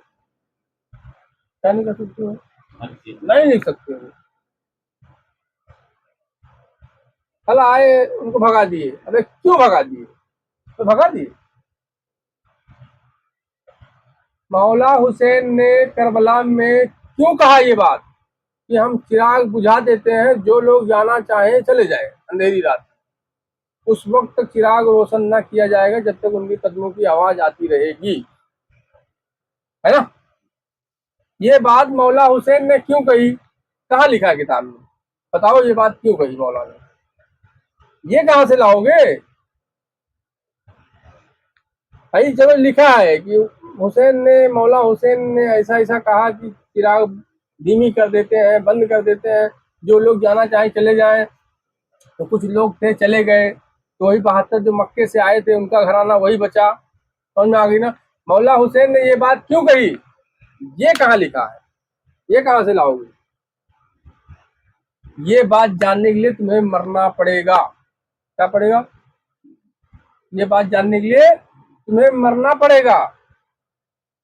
क्या नहीं कर सकते हो? नहीं लिख सकते हो। कल आए उनको भगा दिए, अरे क्यों भगा दिए? तो भगा दिए। मौला हुसैन ने करबला में क्यों कहा ये बात कि हम चिराग बुझा देते हैं, जो लोग जाना चाहें चले जाए अंधेरी रात। उस वक्त तक चिराग रोशन न किया जाएगा जब तक उनके कदमों की आवाज आती रहेगी, है ना? ये बात मौला हुसैन ने क्यों कही? कहाँ लिखा है किताब में? बताओ ये बात क्यों कही मौला ने? ये कहाँ से लाओगे? भाई चलो लिखा है कि हुसैन ने, मौला हुसैन ने ऐसा ऐसा कहा कि चिराग धीमी कर देते हैं, बंद कर देते हैं, जो लोग जाना चाहे चले जाएं। तो कुछ लोग थे चले गए, तो वही 72 जो मक्के से आए थे उनका घराना वही बचा। समझ में आ गई ना? मौला हुसैन ने ये बात क्यों कही, ये कहाँ लिखा है? ये कहाँ से लाओगे? ये बात जानने के लिए तुम्हें मरना पड़ेगा। क्या पड़ेगा? ये बात जानने के लिए तुम्हें मरना पड़ेगा।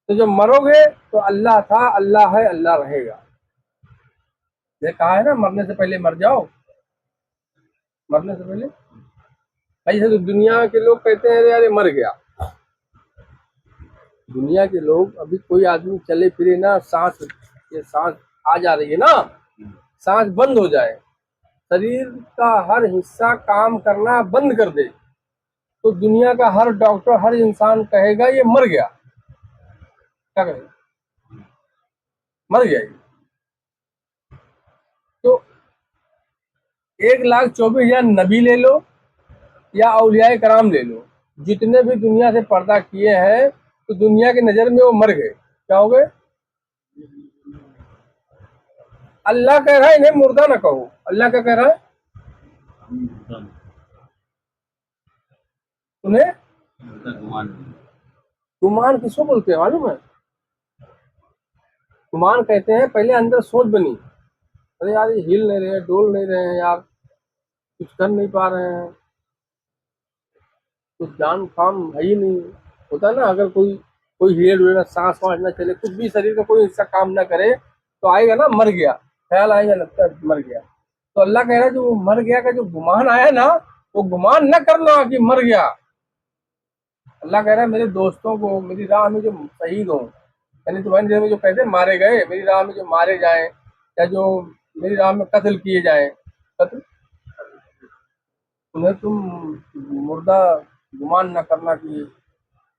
तो जब मरोगे तो अल्लाह था, अल्लाह है, अल्लाह रहेगा। ये कहा है ना, मरने से पहले मर जाओ। मरने से पहले भाई, जैसे तो दुनिया के लोग कहते हैं यार ये मर गया। दुनिया के लोग, अभी कोई आदमी चले फिरे ना, सांस, ये सांस आ जा रही है ना, सांस बंद हो जाए, शरीर का हर हिस्सा काम करना बंद कर दे, तो दुनिया का हर डॉक्टर, हर इंसान कहेगा ये मर गया। क्या कहेगा? मर गया ये। तो 1,24,000 नबी ले लो या औलियाए कराम ले लो, जितने भी दुनिया से पर्दा किए हैं, तो दुनिया की नजर में वो मर गए। क्या हो गए? अल्लाह कह रहा है इन्हें मुर्दा ना कहो। अल्लाह क्या कह रहा है? उन्हें गुमान किसको बोलते हैं मालूम है? गुमान कहते हैं पहले अंदर सोच बनी, अरे यार ये हिल नहीं रहे, डोल नहीं रहे हैं यार, कुछ कर नहीं पा रहे हैं, कुछ जान काम है ही नहीं। होता है ना, अगर कोई कोई हिले डुले ना, सांस वास ना चले, कुछ भी शरीर का कोई हिस्सा काम ना करे, तो आएगा ना मर गया, ख्याल आएगा, लगता है मर गया। तो अल्लाह कह रहा है जो वो मर गया का जो गुमान आया ना, वो गुमान न करना कि मर गया। अल्लाह कह रहा है मेरे दोस्तों को, मेरी राह में जो शहीद हों, यानी तुम्हारी नज़र में जो कहते हैं मारे गए, मेरी राह में जो मारे जाएं, या जो मेरी राह में कत्ल किए जाएं, कत्ल, उन्हें तुम मुर्दा गुमान न करना कि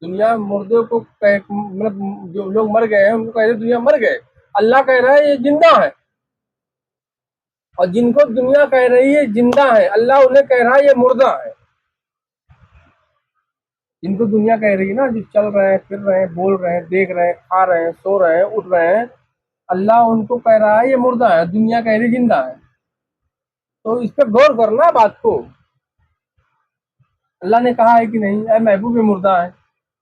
दुनिया में मुर्दे को मतलब जो लोग मर गए हैं उनको कह रहे दुनिया मर गए। अल्लाह कह रहा है ये जिंदा है, और जिनको दुनिया कह रही है जिंदा है, अल्लाह उन्हें कह रहा है ये मुर्दा है। जिनको दुनिया कह रही है ना, जो चल रहे हैं, फिर रहे हैं, बोल रहे हैं, देख रहे हैं, खा रहे हैं, सो रहे हैं, उठ रहे हैं, अल्लाह उनको कह रहा है ये मुर्दा है, दुनिया कह रही जिंदा है। तो इस पर गौर करना बात को। अल्लाह ने कहा है कि नहीं, ऐ महबूब ये मुर्दा है,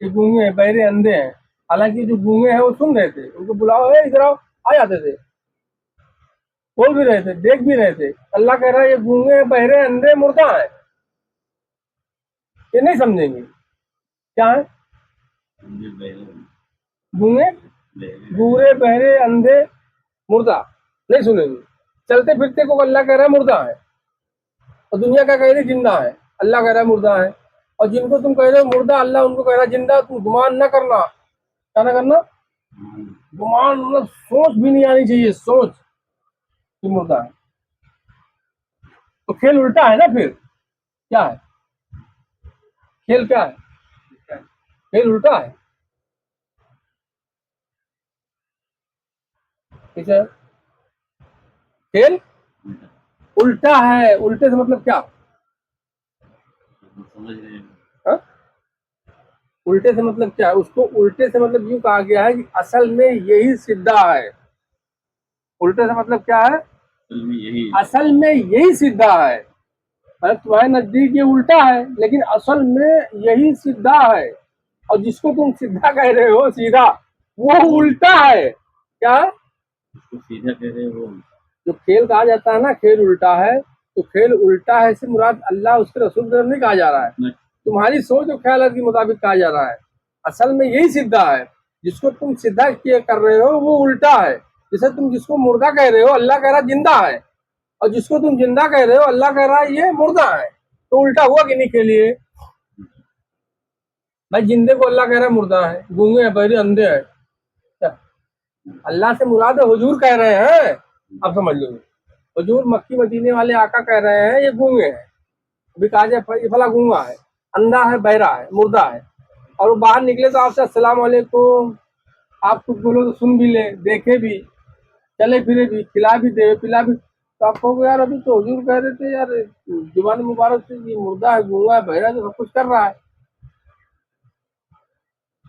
ये गूंगे हैं, बहरे, अंधे हैं। हालांकि जो गूंगे हैं वो सुन रहे थे, उनको बुलाओ, इधर आओ, आ जाते थे, बोल भी रहे थे, देख भी रहे थे। अल्लाह कह रहा है ये गूंगे हैं, बहरे, अंधे, मुर्दा है, ये नहीं समझेंगे। क्या है? गूंगे, बूढ़े, बहरे, अंधे, मुर्दा, नहीं सुनेंगे। चलते फिरते को अल्लाह कह रहा है मुर्दा है, और दुनिया क्या कह रही जिंदा है। अल्लाह कह रहा है मुर्दा है, और जिनको तुम कह रहे हो मुर्दा, अल्लाह उनको कह रहा है जिंदा। तुम गुमान न करना। क्या ना करना? गुमान मतलब सोच भी नहीं आनी चाहिए, सोच कि मुर्दा है। तो खेल उल्टा है ना फिर। क्या है खेल? क्या है खेल? उल्टा है। ठीक है, खेल उल्टा है। उल्टे से मतलब क्या? हाँ? उल्टे से मतलब क्या है? उसको उल्टे से मतलब यूं कहा गया है कि असल में यही सिद्धा है। उल्टे से मतलब क्या है? असल में यही सिद्धा है। मतलब तुम्हारे नजदीक ये उल्टा है, लेकिन असल में यही सीधा है। और जिसको तुम सीधा कह रहे हो, सीधा, वो उल्टा है। क्या है? सीधा कह रहे हो। जो खेल कहा जाता है ना, खेल उल्टा है, तो खेल उल्टा है से मुराद अल्लाह उसके रसूल की तरफ नहीं कहा जा रहा है, तुम्हारी सोच और ख्याल के मुताबिक कहा जा रहा है। असल में यही सीधा है। जिसको तुम सीधा किए कर रहे हो वो उल्टा है। जैसे तुम जिसको मुर्दा कह रहे हो, अल्लाह कह रहा जिंदा है, और जिसको तुम जिंदा कह रहे हो, अल्लाह कह रहा है ये मुर्दा है। तो उल्टा हुआ कि नहीं के लिए? भाई जिंदे को अल्लाह कह रहा है मुर्दा है, गूंगे हैं, बहरे, अंधे हैं। क्या अल्लाह से मुराद है हुजूर कह रहे हैं? आप समझ लो, हुजूर मक्की मदीने वाले आका कह रहे हैं ये गूंगे हैं। अभी कहा जाए ये फला गूंगा है, अंधा है, बहरा है, मुर्दा है, और वो बाहर निकले तो आपसे अस्सलाम वालेकुम, आप कुछ बोलो तो सुन भी ले, देखे भी, चले फिरे भी, खिला भी दे, पिला भी, तो आप कहोगे यार अभी तो हुजूर कह रहे थे यार जुबान मुबारक से ये मुर्दा है, गूंगा है, बहरा है, तो सब कुछ कर रहा है।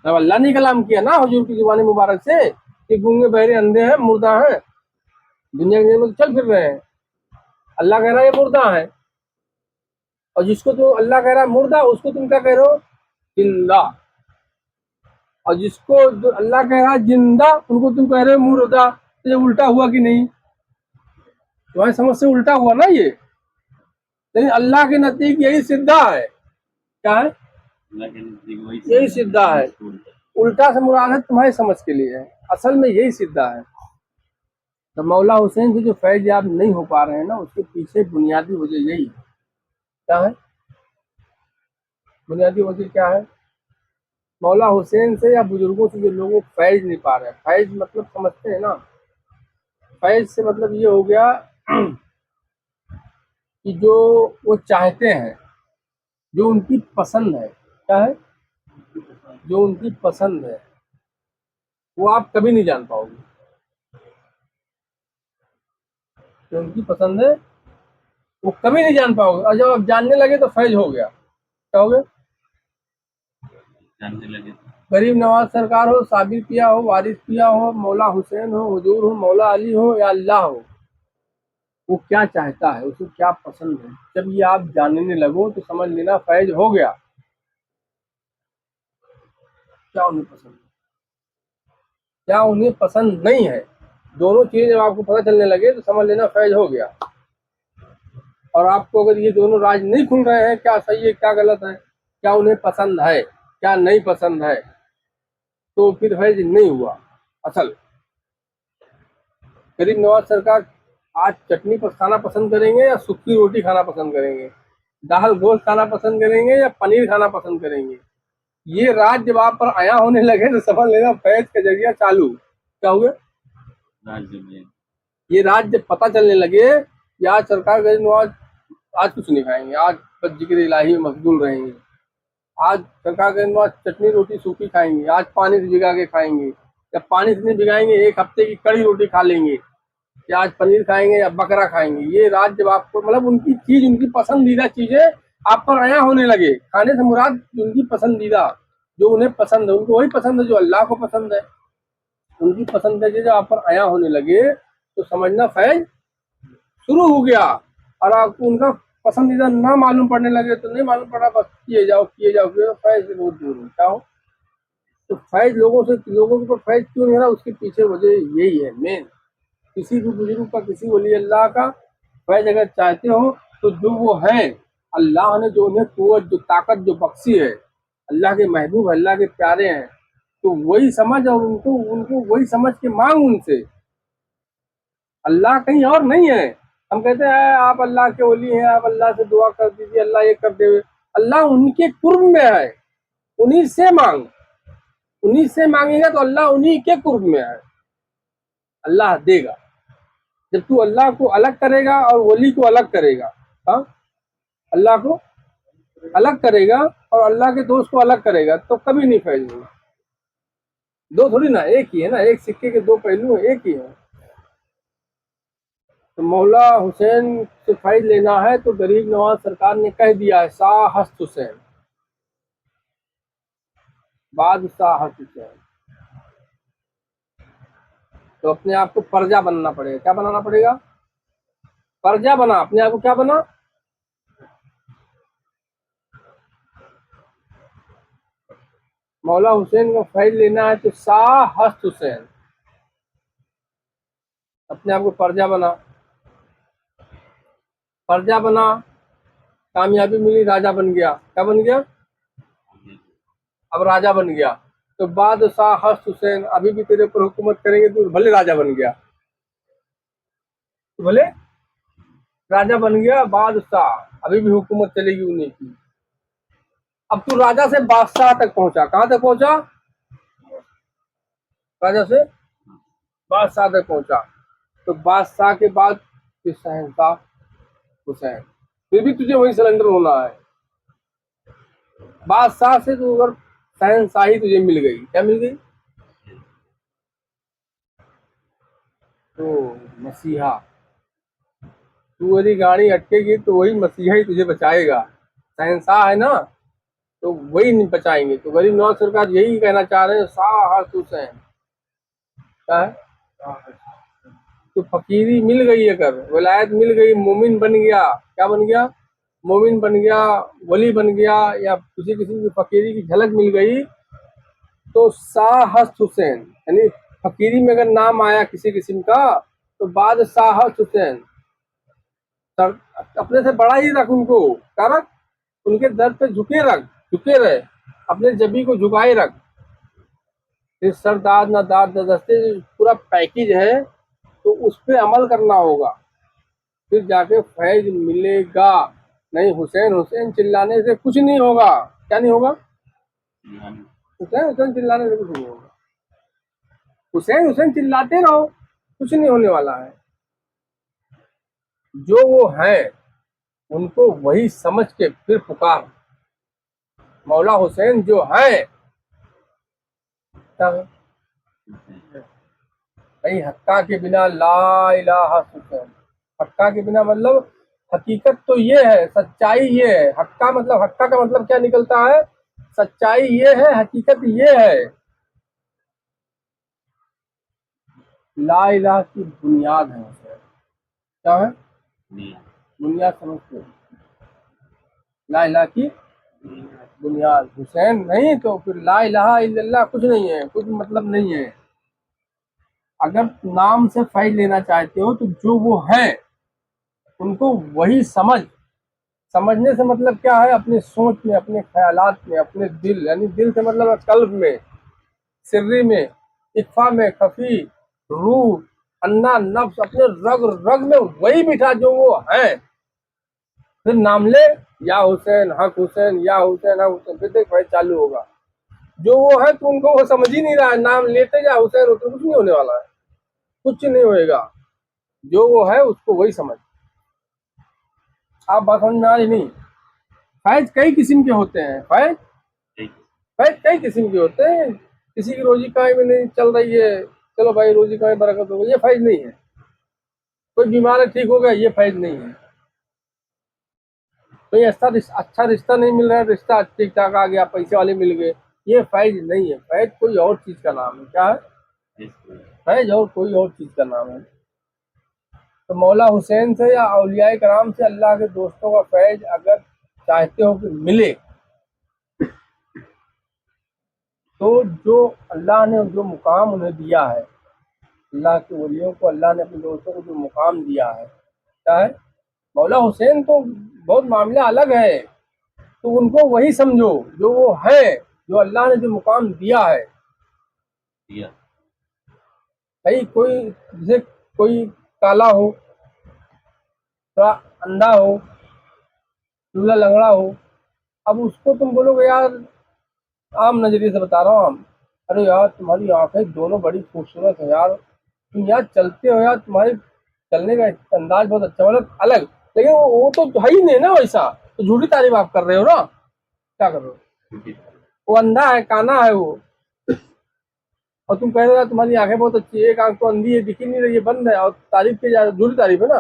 अब अल्लाह ने कलाम किया ना हुजूर की जुबान मुबारक से कि गूंगे, बहरे, अंधे हैं, मुर्दा हैं, दुनिया के में चल फिर रहे हैं। अल्लाह कह रहा है ये मुर्दा है, और जिसको तो अल्लाह कह रहा है मुर्दा, उसको तुम क्या कह रहे हो? जिंदा। और जिसको जो अल्लाह कह रहा है जिंदा, उनको तुम कह रहे हो मुर्दा। तो ये उल्टा हुआ कि नहीं? तुम्हारी समझ से उल्टा हुआ ना ये, लेकिन अल्लाह के नजदीक यही सीधा है। क्या है? यही सीधा है। उल्टा से मुराद है तुम्हारी समझ के लिए है, असल में यही सीधा है। तो मौला हुसैन से जो फैज याब नहीं हो पा रहे हैं ना, उसके पीछे बुनियादी वजह यही है। क्या है बुनियादी वजह? क्या है? मौला हुसैन से या बुजुर्गों से जो लोगों फैज नहीं पा रहे हैं, फैज मतलब समझते हैं ना, फैज से मतलब ये हो गया कि जो वो चाहते हैं, जो उनकी पसंद है, क्या है, जो उनकी पसंद है, वो आप कभी नहीं जान पाओगे। जो उनकी पसंद है वो कभी नहीं जान पाओगे, और जब आप जानने लगे तो फैज हो गया। क्या हो गया? जानने लगे तो गरीब नवाज सरकार हो, साबिर पिया हो, वारिस पिया हो, मौला हुसैन हो, हुजूर हो, मौला अली हो या अल्लाह हो, वो क्या चाहता है, उसे क्या पसंद है, जब ये आप जानने लगो तो समझ लेना फैज हो गया। क्या उन्हें पसंद है, क्या उन्हें पसंद नहीं है, दोनों चीजें जब आपको पता चलने लगे तो समझ लेना फैज हो गया। और आपको अगर ये दोनों राज नहीं खुल रहे हैं, क्या सही है क्या गलत है, क्या उन्हें पसंद है क्या नहीं पसंद है, तो फिर फैज नहीं हुआ। असल गरीब नवाज सरकार आज चटनी पर खाना पसंद करेंगे या सूखी रोटी खाना पसंद करेंगे, दाल गोश्त खाना पसंद करेंगे या पनीर खाना पसंद करेंगे, ये राज जब आप पर आया होने लगे तो समझ लेना फैज का जरिया चालू। क्या हुआ? राज्य में ये राज जब पता चलने लगे कि आज सरकार गरीब नवाज आज कुछ नहीं खाएंगे, आज बस जिक्र इलाही में मशगूल रहेंगे, आज सरकार गरीब नवाज चटनी रोटी सूखी खाएंगे, आज पानी से भिगा के खाएंगे, या पानी से नहीं भिगाएंगे एक हफ्ते की कड़ी रोटी खा लेंगे, या आज पनीर खाएंगे या बकरा खाएंगे, ये राज जब आपको मतलब उनकी चीज उनकी पसंदीदा चीजें आप पर आया होने लगे, खाने से मुराद उनकी पसंदीदा, जो उन्हें पसंद है, उनको वही पसंद है जो अल्लाह को पसंद है, उनकी पसंद है जब आप पर आया होने लगे तो समझना फैज शुरू हो गया। और आपको उनका पसंदीदा ना मालूम पड़ने लगे तो नहीं मालूम पड़ा, बस किए जाओ किए जाओ किए जाओ, फैज से बहुत दूर हो। क्या हो? तो फैज लोगों के ऊपर फैज क्यों नहीं रहा, उसके पीछे वजह यही है मेन। किसी भी बुजुर्ग का, किसी वली अल्लाह का फैज अगर चाहते हो तो जो वो है, अल्लाह ने जो उन्हें कुव्वत जो ताकत जो बख्शी है, अल्लाह के महबूब अल्लाह के प्यारे हैं, तो वही समझ और उनको उनको वही समझ के मांग उनसे। अल्लाह कहीं और नहीं है। हम कहते हैं आप अल्लाह के वली हैं, आप अल्लाह से दुआ कर दीजिए, अल्लाह ये कर दे, अल्लाह उनके कुर्ब में है, उन्हीं से मांग, उन्हीं से मांगेगा तो अल्लाह उन्हीं के कुर्ब में है, अल्लाह देगा। जब तू अल्लाह को अलग करेगा और वली को अलग करेगा, हाँ, अल्लाह को अलग करेगा और अल्लाह के दोस्त को अलग करेगा तो कभी नहीं फैलेगा। दो थोड़ी ना, एक ही है ना, एक सिक्के के दो पहलू हैं, एक ही है। तो मौला हुसैन से फैज लेना है तो गरीब नवाज सरकार ने कह दिया है शाह हस्त हुसैन, बादशाह हस्त हुसैन। तो अपने आप को प्रजा बनना पड़ेगा। क्या बनाना पड़ेगा? प्रजा बना, अपने आप को क्या बना, मौला हुसैन का फैज लेना है तो शाह हस्त हुसैन, अपने आप को प्रजा बना, प्रजा बना, कामयाबी मिली, राजा बन गया। क्या बन गया? अब राजा बन गया। तो बादशाह हस्त हुसैन अभी भी तेरे पर हुकूमत करेंगे, तो भले राजा बन गया, तो भले राजा बन गया, बादशाह अभी भी हुकूमत चलेगी उन्हीं की। अब तू राजा से बादशाह तक पहुंचा, कहां तक पहुंचा? राजा से बादशाह तक पहुंचा। तो बादशाह के बाद फिर शहंशाह हुसैन, फिर भी तुझे वही सरेंडर होना है। बादशाह से तो अगर शहंशाही तुझे मिल गई, क्या मिल गई? तो मसीहा, तू यदि गाड़ी अटकेगी तो वही मसीहा ही तुझे बचाएगा, शहंशाह है ना, तो वही नहीं बचाएंगे। तो गरीब नवाज सरकार यही कहना चाह रहे हैं शाह हुसैन। क्या है? तो फकीरी मिल गई, अगर विलायत मिल गई, मोमिन बन गया, क्या बन गया? मोमिन बन गया, वली बन गया, या किसी किसी की फकीरी की झलक मिल गई, तो शाह हस्त हुसैन, यानी फकीरी में अगर नाम आया किसी किस्म का तो बाद शाह हस्त हुसैन। अपने से बड़ा ही रख उनको, क्या रख, उनके दर पे झुके रख, झुके रहे, अपने जबी को झुकाए रख। फिर सरदार ना दाद ना दस्ते, पूरा पैकेज है, तो उस पर अमल करना होगा, फिर जाके फैज मिलेगा। नहीं हुसैन हुसैन चिल्लाने से कुछ नहीं होगा। क्या नहीं होगा? हुसैन हुसैन चिल्लाने से कुछ नहीं होगा। हुसैन हुसैन चिल्लाते रहो, कुछ नहीं होने वाला है। जो वो हैं उनको वही समझ के फिर पुकार। मौला हुसैन जो है क्या है? भाई हक्का के बिना ला इलाहा हुसैन। हक्का के बिना मतलब हकीकत तो ये है, सच्चाई ये है। हक्का मतलब, हक्का का मतलब क्या निकलता है? सच्चाई ये है, हकीकत ये है। ला इलाहा की बुनियाद है हुसैन। क्या है? बुनियाद समझते हो? ला इलाहा की बुनियाद हुसैन नहीं तो फिर ला इलाहा इल्लल्लाह कुछ नहीं है, कुछ मतलब नहीं है। अगर नाम से फैज लेना चाहते हो तो जो वो है उनको वही समझ। समझने से मतलब क्या है? अपनी सोच में, अपने ख्यालात में, अपने दिल, यानी दिल से मतलब कल्ब में, सिर्री में, इख्फा में, खफी, रूह, अन्ना, नफ्स, अपने रग रग में वही बिठा जो वो है। फिर नाम ले, या हुसैन हक हुसैन, या हुसैन हक हुसैन, फिर देख भाई चालू होगा। जो वो है तो उनको वो समझ ही नहीं रहा है। नाम लेते जा हुसैन हुसैन, कुछ नहीं होने वाला है, कुछ नहीं होएगा। जो वो है उसको वही समझ। आप बात समझ में आ रही नहीं? फैज कई किस्म के होते हैं। फैज फैज कई किस्म के होते हैं। किसी की रोजी कमाई में नहीं चल रही है, चलो भाई रोजी कमाई बरकत हो गई, ये फैज नहीं है। कोई बीमार है, ठीक हो गया, ये फैज नहीं है। कोई अच्छा रिश्ता नहीं मिल रहा है, रिश्ता ठीक ठाक आ गया, पैसे वाले मिल गए, ये फैज नहीं है। फैज कोई और चीज का नाम है। क्या है? फैज और कोई और चीज का नाम है। तो मौला हुसैन से या औलियाए कराम से, अल्लाह के दोस्तों का फैज अगर चाहते हो कि मिले, तो जो अल्लाह ने जो मुकाम उन्हें दिया है, अल्लाह के वलियों को अल्लाह ने अपने दोस्तों को जो मुकाम दिया है, क्या है? मौला हुसैन तो बहुत मामला अलग है। तो उनको वही समझो जो वो है, जो अल्लाह ने जो मुकाम दिया है। भाई कोई जैसे कोई काला हो, थोड़ा अंधा हो, लूला लंगड़ा हो, अब उसको तुम बोलोगे यार, आम नजरिए से बता रहा हूँ आम, अरे यार तुम्हारी आंखें दोनों बड़ी खूबसूरत है यार, तुम यार चलते हो यार, तुम्हारे चलने का अंदाज बहुत अच्छा, मतलब अलग। लेकिन वो तो है ही नहीं ना वैसा, तो झूठी तारीफ आप कर रहे हो ना। क्या कर रहे हो? वो अंधा है, काना है वो, और तुम कह रहे हो यार तुम्हारी आंखें बहुत अच्छी है, एक आंख तो अंधी है, दिख ही नहीं रही है, बंद है, और तारीफ की जा झूठी तारीफ है ना।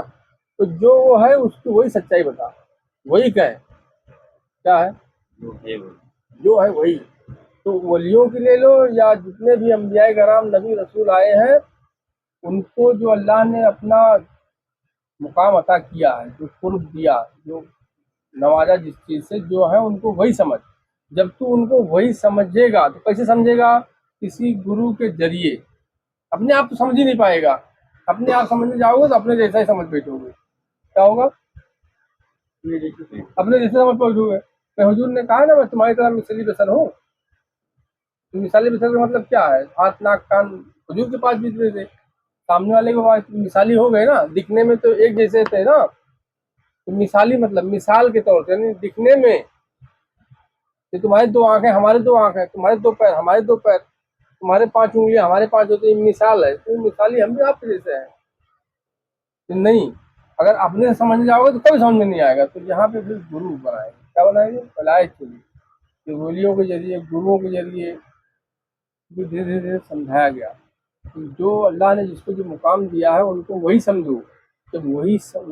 तो जो वो है उसकी वही सच्चाई बता, वही कहे। क्या है? जो है वही। तो वलियों की ले लो या जितने भी अंबियाए कराम नबी रसूल आए हैं, उनको जो अल्लाह ने अपना मुकाम अता किया है, जो कुर्ब दिया, जो नवाजा जिस चीज से, जो है उनको वही समझ। जब तू उनको वही समझेगा तो कैसे समझेगा? किसी गुरु के जरिए। अपने आप तो समझ ही नहीं पाएगा। अपने आप समझने जाओगे तो अपने जैसा ही समझ बैठोगे। क्या होगा? अपने जैसे समझ बैठोगे। मैं हुजूर ने कहा ना, मैं तुम्हारी तरह मिसली बसर हूँ। तो मिसाली बसर का मतलब क्या है? हाथ नाक कान हुजूर के पास भी थे, सामने वाले के पास मिसाली हो गए ना, दिखने में तो एक जैसे थे ना। तो मिसाली मतलब मिसाल के तौर से, यानी दिखने में कि तुम्हारी दो आंखें हमारे दो आंखें, तुम्हारे दो पैर हमारे दो पैर, तुम्हारे पांच उंगलियां हमारे पांच होती, मिसाल है। तो मिसाली हम भी आपके जैसे हैं। तो नहीं, अगर अपने से समझ जाओगे तो कभी समझ में नहीं आएगा। तो यहाँ पे फिर गुरु बनाएंगे। क्या बनाएंगे? वलायत के लिए, कि वलियों के जरिए, गुरुओं के जरिए भी धीरे धीरे धीरे समझाया गया कि जो अल्लाह ने जिसको जो मुकाम दिया है उनको वही समझो। जब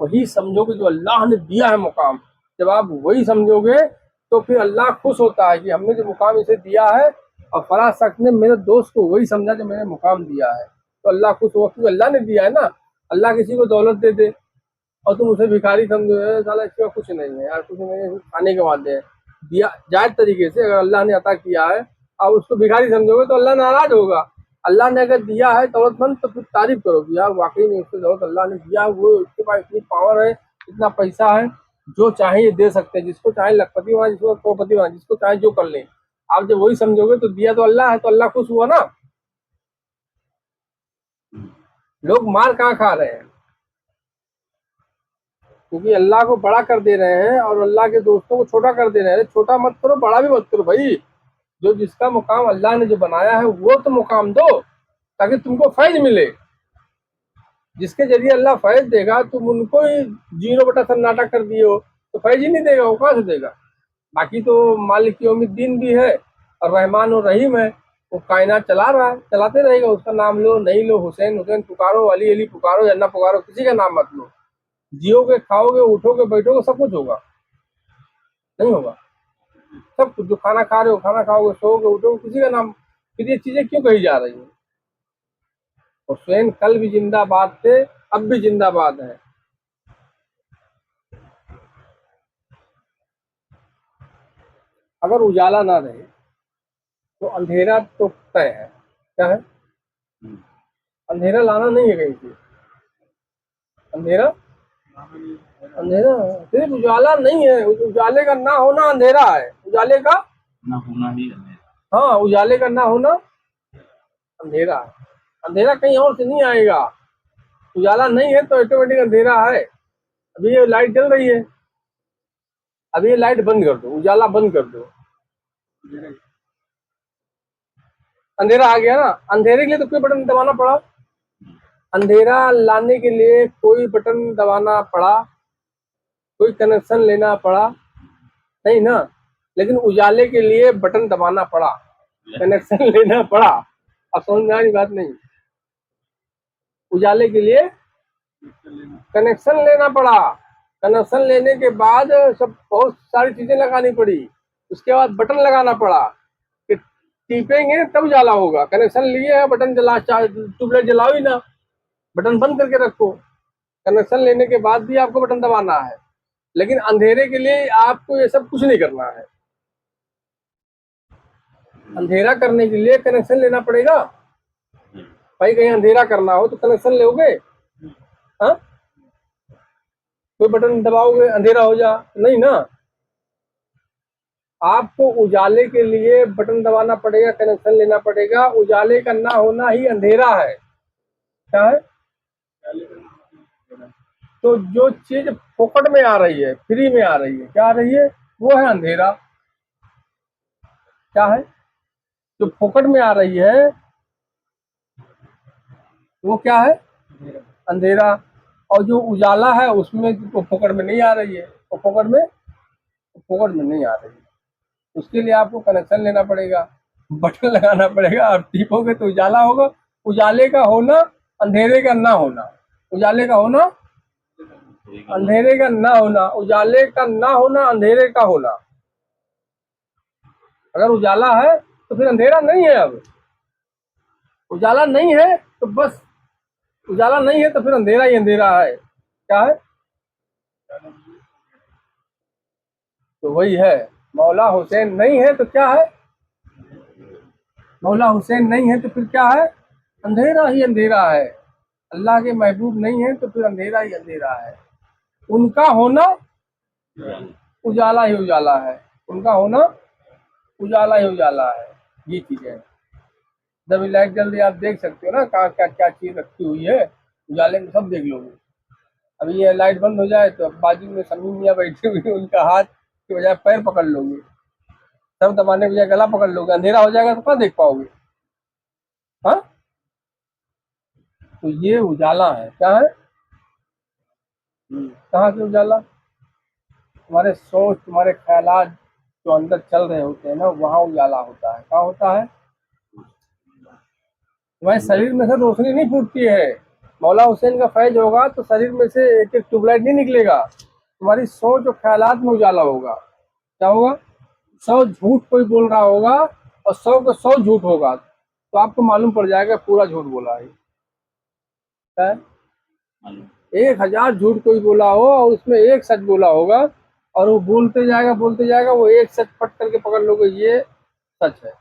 वही समझोगे जो अल्लाह ने दिया है मुकाम, जब आप वही समझोगे तो फिर अल्लाह खुश होता है कि हमने जो मुकाम इसे दिया है, और फला शख्स ने मेरे दोस्त को वही समझा जो मैंने मुकाम दिया है, तो अल्लाह खुश हुआ, क्योंकि अल्लाह ने दिया है ना। अल्लाह किसी को दौलत दे दे और तुम उसे भिखारी समझो, साला इसके पास कुछ नहीं है यार, कुछ नहीं है, खाने के वादे हैं, दिया जायज तरीके से अगर अल्लाह ने अता किया है, अब उसको भिखारी समझोगे तो अल्लाह नाराज होगा। अल्लाह ने अगर दिया है दौलतमंद, तो फिर तारीफ करो कि यार वाकई में उसको दौलत अल्लाह ने दिया, वो उसके पास इतनी पावर है, इतना पैसा है, जो चाहे ये दे सकते हैं, जिसको चाहे लखपति बना, जिसको करोड़पति बना, जिसको चाहे जो कर ले। आप जब वही समझोगे तो दिया तो अल्लाह है, तो अल्लाह खुश हुआ ना। लोग मार कहाँ खा रहे हैं? क्योंकि अल्लाह को बड़ा कर दे रहे हैं और अल्लाह के दोस्तों को छोटा कर दे रहे हैं। छोटा मत करो, बड़ा भी मत करो भाई। जो जिसका मुकाम अल्लाह ने जो बनाया है वो तो मुकाम दो, ताकि तुमको फैज मिले। जिसके जरिए अल्लाह फैज देगा, तुम उनको ही 0/सन्नाटा कर दिए हो तो फैज ही नहीं देगा, वो कहाँ से देगा। बाकी तो मालिक यौमिद्दीन भी है और रहमान और रहीम है, वो कायनात चला रहा है, चलाते रहेगा। उसका नाम लो नहीं लो, हुसैन हुसैन पुकारो, अली अली पुकारो, जन्ना पुकारो, किसी का नाम मत लो। जियोगे, खाओगे, उठोगे, बैठोगे, सब कुछ होगा, नहीं होगा। सब कुछ जो खाना खा रहे हो, खाना खाओगे, सोओगे, उठोगे, किसी का नाम। फिर ये चीजें क्यों कही जा रही हैं। हुसैन कल भी जिंदाबाद थे, अब भी जिंदाबाद है। अगर उजाला ना रहे तो अंधेरा तो तय है। क्या है? अंधेरा लाना नहीं है कहीं से। अंधेरा अंधेरा सिर्फ उजाला नहीं है, उजाले का ना होना अंधेरा है। उजाले का ना होना ही है। हाँ, उजाले का ना होना अंधेरा है। अंधेरा कहीं और से नहीं आएगा। उजाला नहीं है तो ऑटोमेटिक अंधेरा है। अभी ये लाइट जल रही है, अभी ये लाइट बंद कर दो, उजाला बंद कर दो, अंधेरा आ गया ना। अंधेरे के लिए तो कोई बटन दबाना पड़ा। अंधेरा लाने के लिए कोई बटन दबाना पड़ा, कोई कनेक्शन लेना पड़ा नहीं ना। लेकिन उजाले के लिए बटन दबाना पड़ा, कनेक्शन लेना पड़ा। अब समझ में आ रही बात नहीं। उजाले के लिए कनेक्शन लेना पड़ा, कनेक्शन लेने के बाद सब बहुत सारी चीजें लगानी पड़ी, उसके बाद बटन लगाना पड़ा कि टीपेंगे तब उजाला होगा। कनेक्शन लिए है, बटन जला, ट्यूबलाइट जलाओ ही ना, बटन बंद करके रखो। कनेक्शन लेने के बाद भी आपको बटन दबाना है, लेकिन अंधेरे के लिए आपको ये सब कुछ नहीं करना है। अंधेरा करने के लिए कनेक्शन लेना पड़ेगा। भाई कहीं अंधेरा करना हो तो कनेक्शन लोगे? हाँ, कोई बटन दबाओगे अंधेरा हो जा? नहीं ना। आपको उजाले के लिए बटन दबाना पड़ेगा, कनेक्शन लेना पड़ेगा। उजाले का ना होना ही अंधेरा है। क्या है? तो जो चीज फोकट में आ रही है, फ्री में आ रही है, क्या आ रही है? वो है अंधेरा। क्या है? जो फोकट में आ रही है वो क्या है? अंधेरा। और जो उजाला है उसमें वो फोकट में नहीं आ रही है, वो फोकट में नहीं आ रही है। उसके लिए आपको कनेक्शन लेना पड़ेगा, बटन लगाना पड़ेगा, और टीपोगे तो उजाला होगा। उजाले का होना, अंधेरे का ना होना। उजाले का होना, अंधेरे का ना होना। उजाले का ना होना, अंधेरे का होना। अगर उजाला है तो फिर अंधेरा नहीं है। अब उजाला नहीं है तो बस, उजाला नहीं है तो फिर अंधेरा ही अंधेरा है। क्या है? तो वही है, मौला हुसैन नहीं है तो क्या है? मौला हुसैन नहीं है तो फिर क्या है? अंधेरा ही अंधेरा है। अल्लाह के महबूब नहीं है तो फिर अंधेरा ही अंधेरा है। उनका होना उजाला ही उजाला है, उनका होना उजाला ही उजाला है। ये चीज है। जब लाइट जल रही है, आप देख सकते हो ना कहाँ क्या क्या चीज रखी हुई है, उजाले में सब देख लोगे। अभी ये लाइट बंद हो जाए तो बाजू में समी मियाँ बैठे हुए हैं, उनका हाथ की बजाय पैर पकड़ लोगे, सर दबाने की बजाय गला पकड़ लोगे। अंधेरा हो जाएगा तो कहाँ देख पाओगे। हाँ, तो ये उजाला है। क्या है? कहाँ से उजाला? तुम्हारे सोच, तुम्हारे ख्यालात जो अंदर चल रहे होते हैं ना, वहाँ उजाला होता है। कहाँ होता है? तुम्हारे शरीर में से रोशनी नहीं फूटती है। मौला हुसैन का फैज होगा तो शरीर में से एक एक ट्यूबलाइट नहीं निकलेगा, तुम्हारी सोच और ख्यालात में उजाला होगा। क्या होगा? 100 झूठ कोई बोल रहा होगा और 100 का 100 झूठ होगा, तो आपको मालूम पड़ जाएगा पूरा झूठ बोला है। क्या है? 1000 झूठ कोई बोला हो और उसमें एक सच बोला होगा, और वो बोलते जाएगा, वो एक सच पट करके पकड़ लोगे, ये सच है।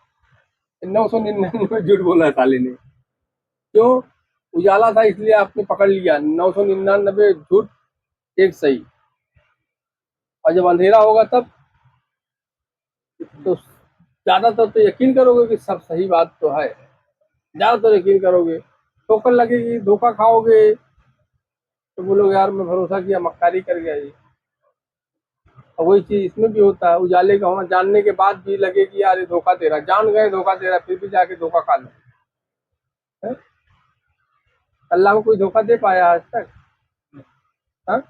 999 झूठ बोला है साले ने। क्यों? उजाला था इसलिए आपने पकड़ लिया 999 झूठ, एक सही। और जब अंधेरा होगा तब तो ज्यादातर तो यकीन करोगे कि सब सही बात तो है, ज्यादातर यकीन करोगे। ठोकर लगेगी, धोखा खाओगे तो बोलोगे यार मैं भरोसा किया, मक्कारी कर गया ये। और वही चीज इसमें भी होता है, उजाले का होना जानने के बाद भी लगे कि यार ये धोखा दे रहा, जान गए धोखा दे रहा, फिर भी जाके धोखा खा लो। अल्लाह को कोई धोखा दे पाया आज तक? हाँ,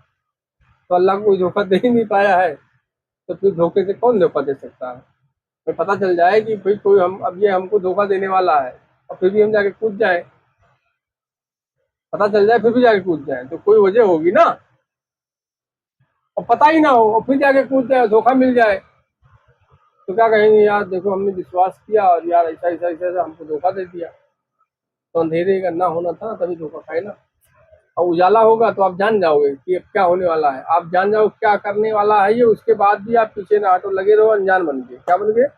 तो अल्लाह को कोई धोखा दे ही नहीं पाया है, तो फिर धोखे से कौन धोखा दे सकता है? तो पता चल जाए कि भाई कोई हम अब ये हमको धोखा देने वाला है और फिर भी हम जाके कूद जाए, पता चल जाए फिर भी जाके कूद जाए, तो कोई वजह होगी ना। और पता ही ना हो और फिर जाके कूद जाए, धोखा मिल जाए, तो क्या कहेंगे, यार देखो हमने विश्वास किया और यार ऐसा ऐसा ऐसा ऐसा हमको धोखा दे दिया। तो अंधेरे का ना होना था तभी धोखा खाए ना। और उजाला होगा तो आप जान जाओगे कि अब क्या होने वाला है, आप जान जाओ क्या करने वाला है ये, उसके बाद भी आप पीछे ना हटो, लगे रहो अनजान बन के। क्या बन गए?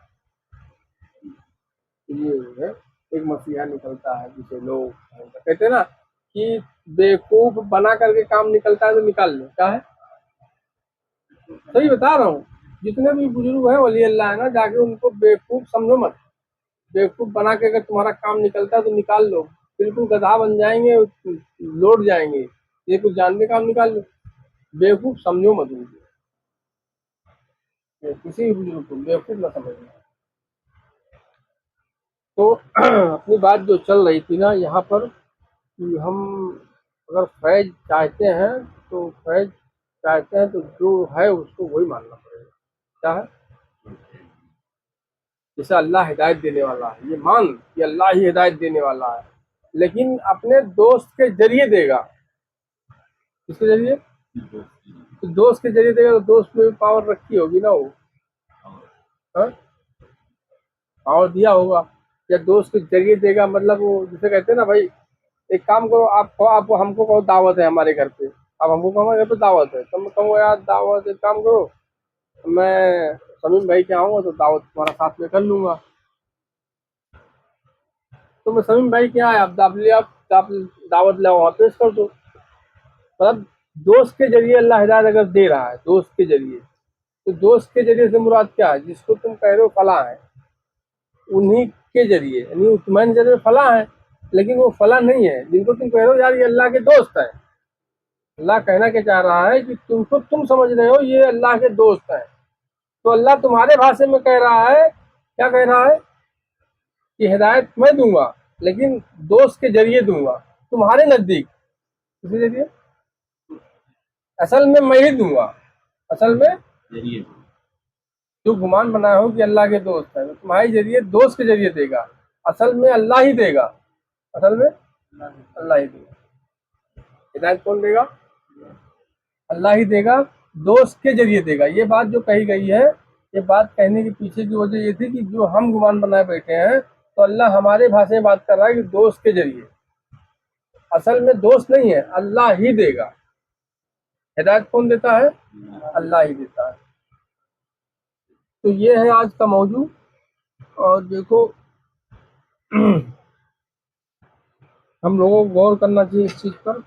ये है, एक मसीहा निकलता है जिसे लोग कहते हैं ना कि बेवकूफ बना करके काम निकलता है तो निकाल लो। क्या है? सही बता रहा हूँ। जितने भी बुजुर्ग हैं वली अल्लाह है ना, जाके उनको बेवकूफ समझो मत। बेवकूफ बना के अगर तुम्हारा काम निकलता है तो निकाल लो, बिल्कुल गधा बन जाएंगे, लौट जाएंगे। ये कुछ जानने काम निकाल लो, बेवकूफ समझो मत उनको। ये किसी भी बुजुर्ग को बेवकूफ ना समझना। तो अपनी बात जो चल रही थी ना यहाँ पर, कि हम अगर फैज चाहते हैं तो फैज चाहते हैं तो जो है उसको वही मानना पड़ेगा। क्या है? जैसे अल्लाह हिदायत देने वाला है, ये मान कि अल्लाह ही हिदायत देने वाला है, लेकिन अपने दोस्त के जरिए देगा। किसके जरिए? तो दोस्त के जरिए देगा, तो दोस्त में भी पावर रखी होगी ना वो। हाँ, पावर दिया होगा। या दोस्त के जरिए देगा मतलब वो जिसे कहते हैं ना भाई, एक काम करो, आप हमको कहो दावत है हमारे घर पे, अब हमको कहो हमारे घर पे दावत है, तो मैं कहूँगा यार दावत, एक काम करो, मैं समीम भाई के आऊँगा तो दावत तुम्हारा साथ में कर लूंगा। तो मैं समीम भाई के यहाँ, आप दावत लाओ वहाँ पेश कर दो। मतलब दोस्त के जरिए अल्लाह हिदायत अगर दे रहा है, दोस्त के जरिए, तो दोस्त के जरिए से मुराद क्या है? जिसको तुम कह रहे हो फला है, उन्हीं के जरिए, यानी तुम्हारे जरिए फला है, लेकिन वो फला नहीं है जिनको तुम कह रहे हो यार ये अल्लाह के दोस्त है। अल्लाह कहना क्या चाह रहा है कि तुमको, तुम समझ रहे हो ये अल्लाह के दोस्त है, तो अल्लाह तुम्हारे भाषा में कह रहा है, क्या कह रहा है कि हिदायत मैं दूंगा लेकिन दोस्त के जरिए दूंगा, तुम्हारे नजदीक। किसी जरिए? असल में मैं ही दूंगा। असल में जरिए जो गुमान बनाया हो कि अल्लाह के दोस्त है, तो तुम्हारे जरिए दोस्त के जरिए देगा, असल में अल्लाह ही देगा। असल में अल्लाह ही देगा। हिदायत कौन देगा? अल्लाह ही देगा, दोस्त के जरिए देगा। ये बात जो कही गई है, ये बात कहने के पीछे की वजह ये थी कि जो हम गुमान बनाए बैठे हैं, तो अल्लाह हमारे भाषा में बात कर रहा है कि दोस्त के जरिए। असल में दोस्त नहीं है, अल्लाह ही देगा। हिदायत कौन देता है? अल्लाह ही देता है। तो ये है आज का मौजू। और देखो हम लोगों को गौर करना चाहिए इस चीज़ पर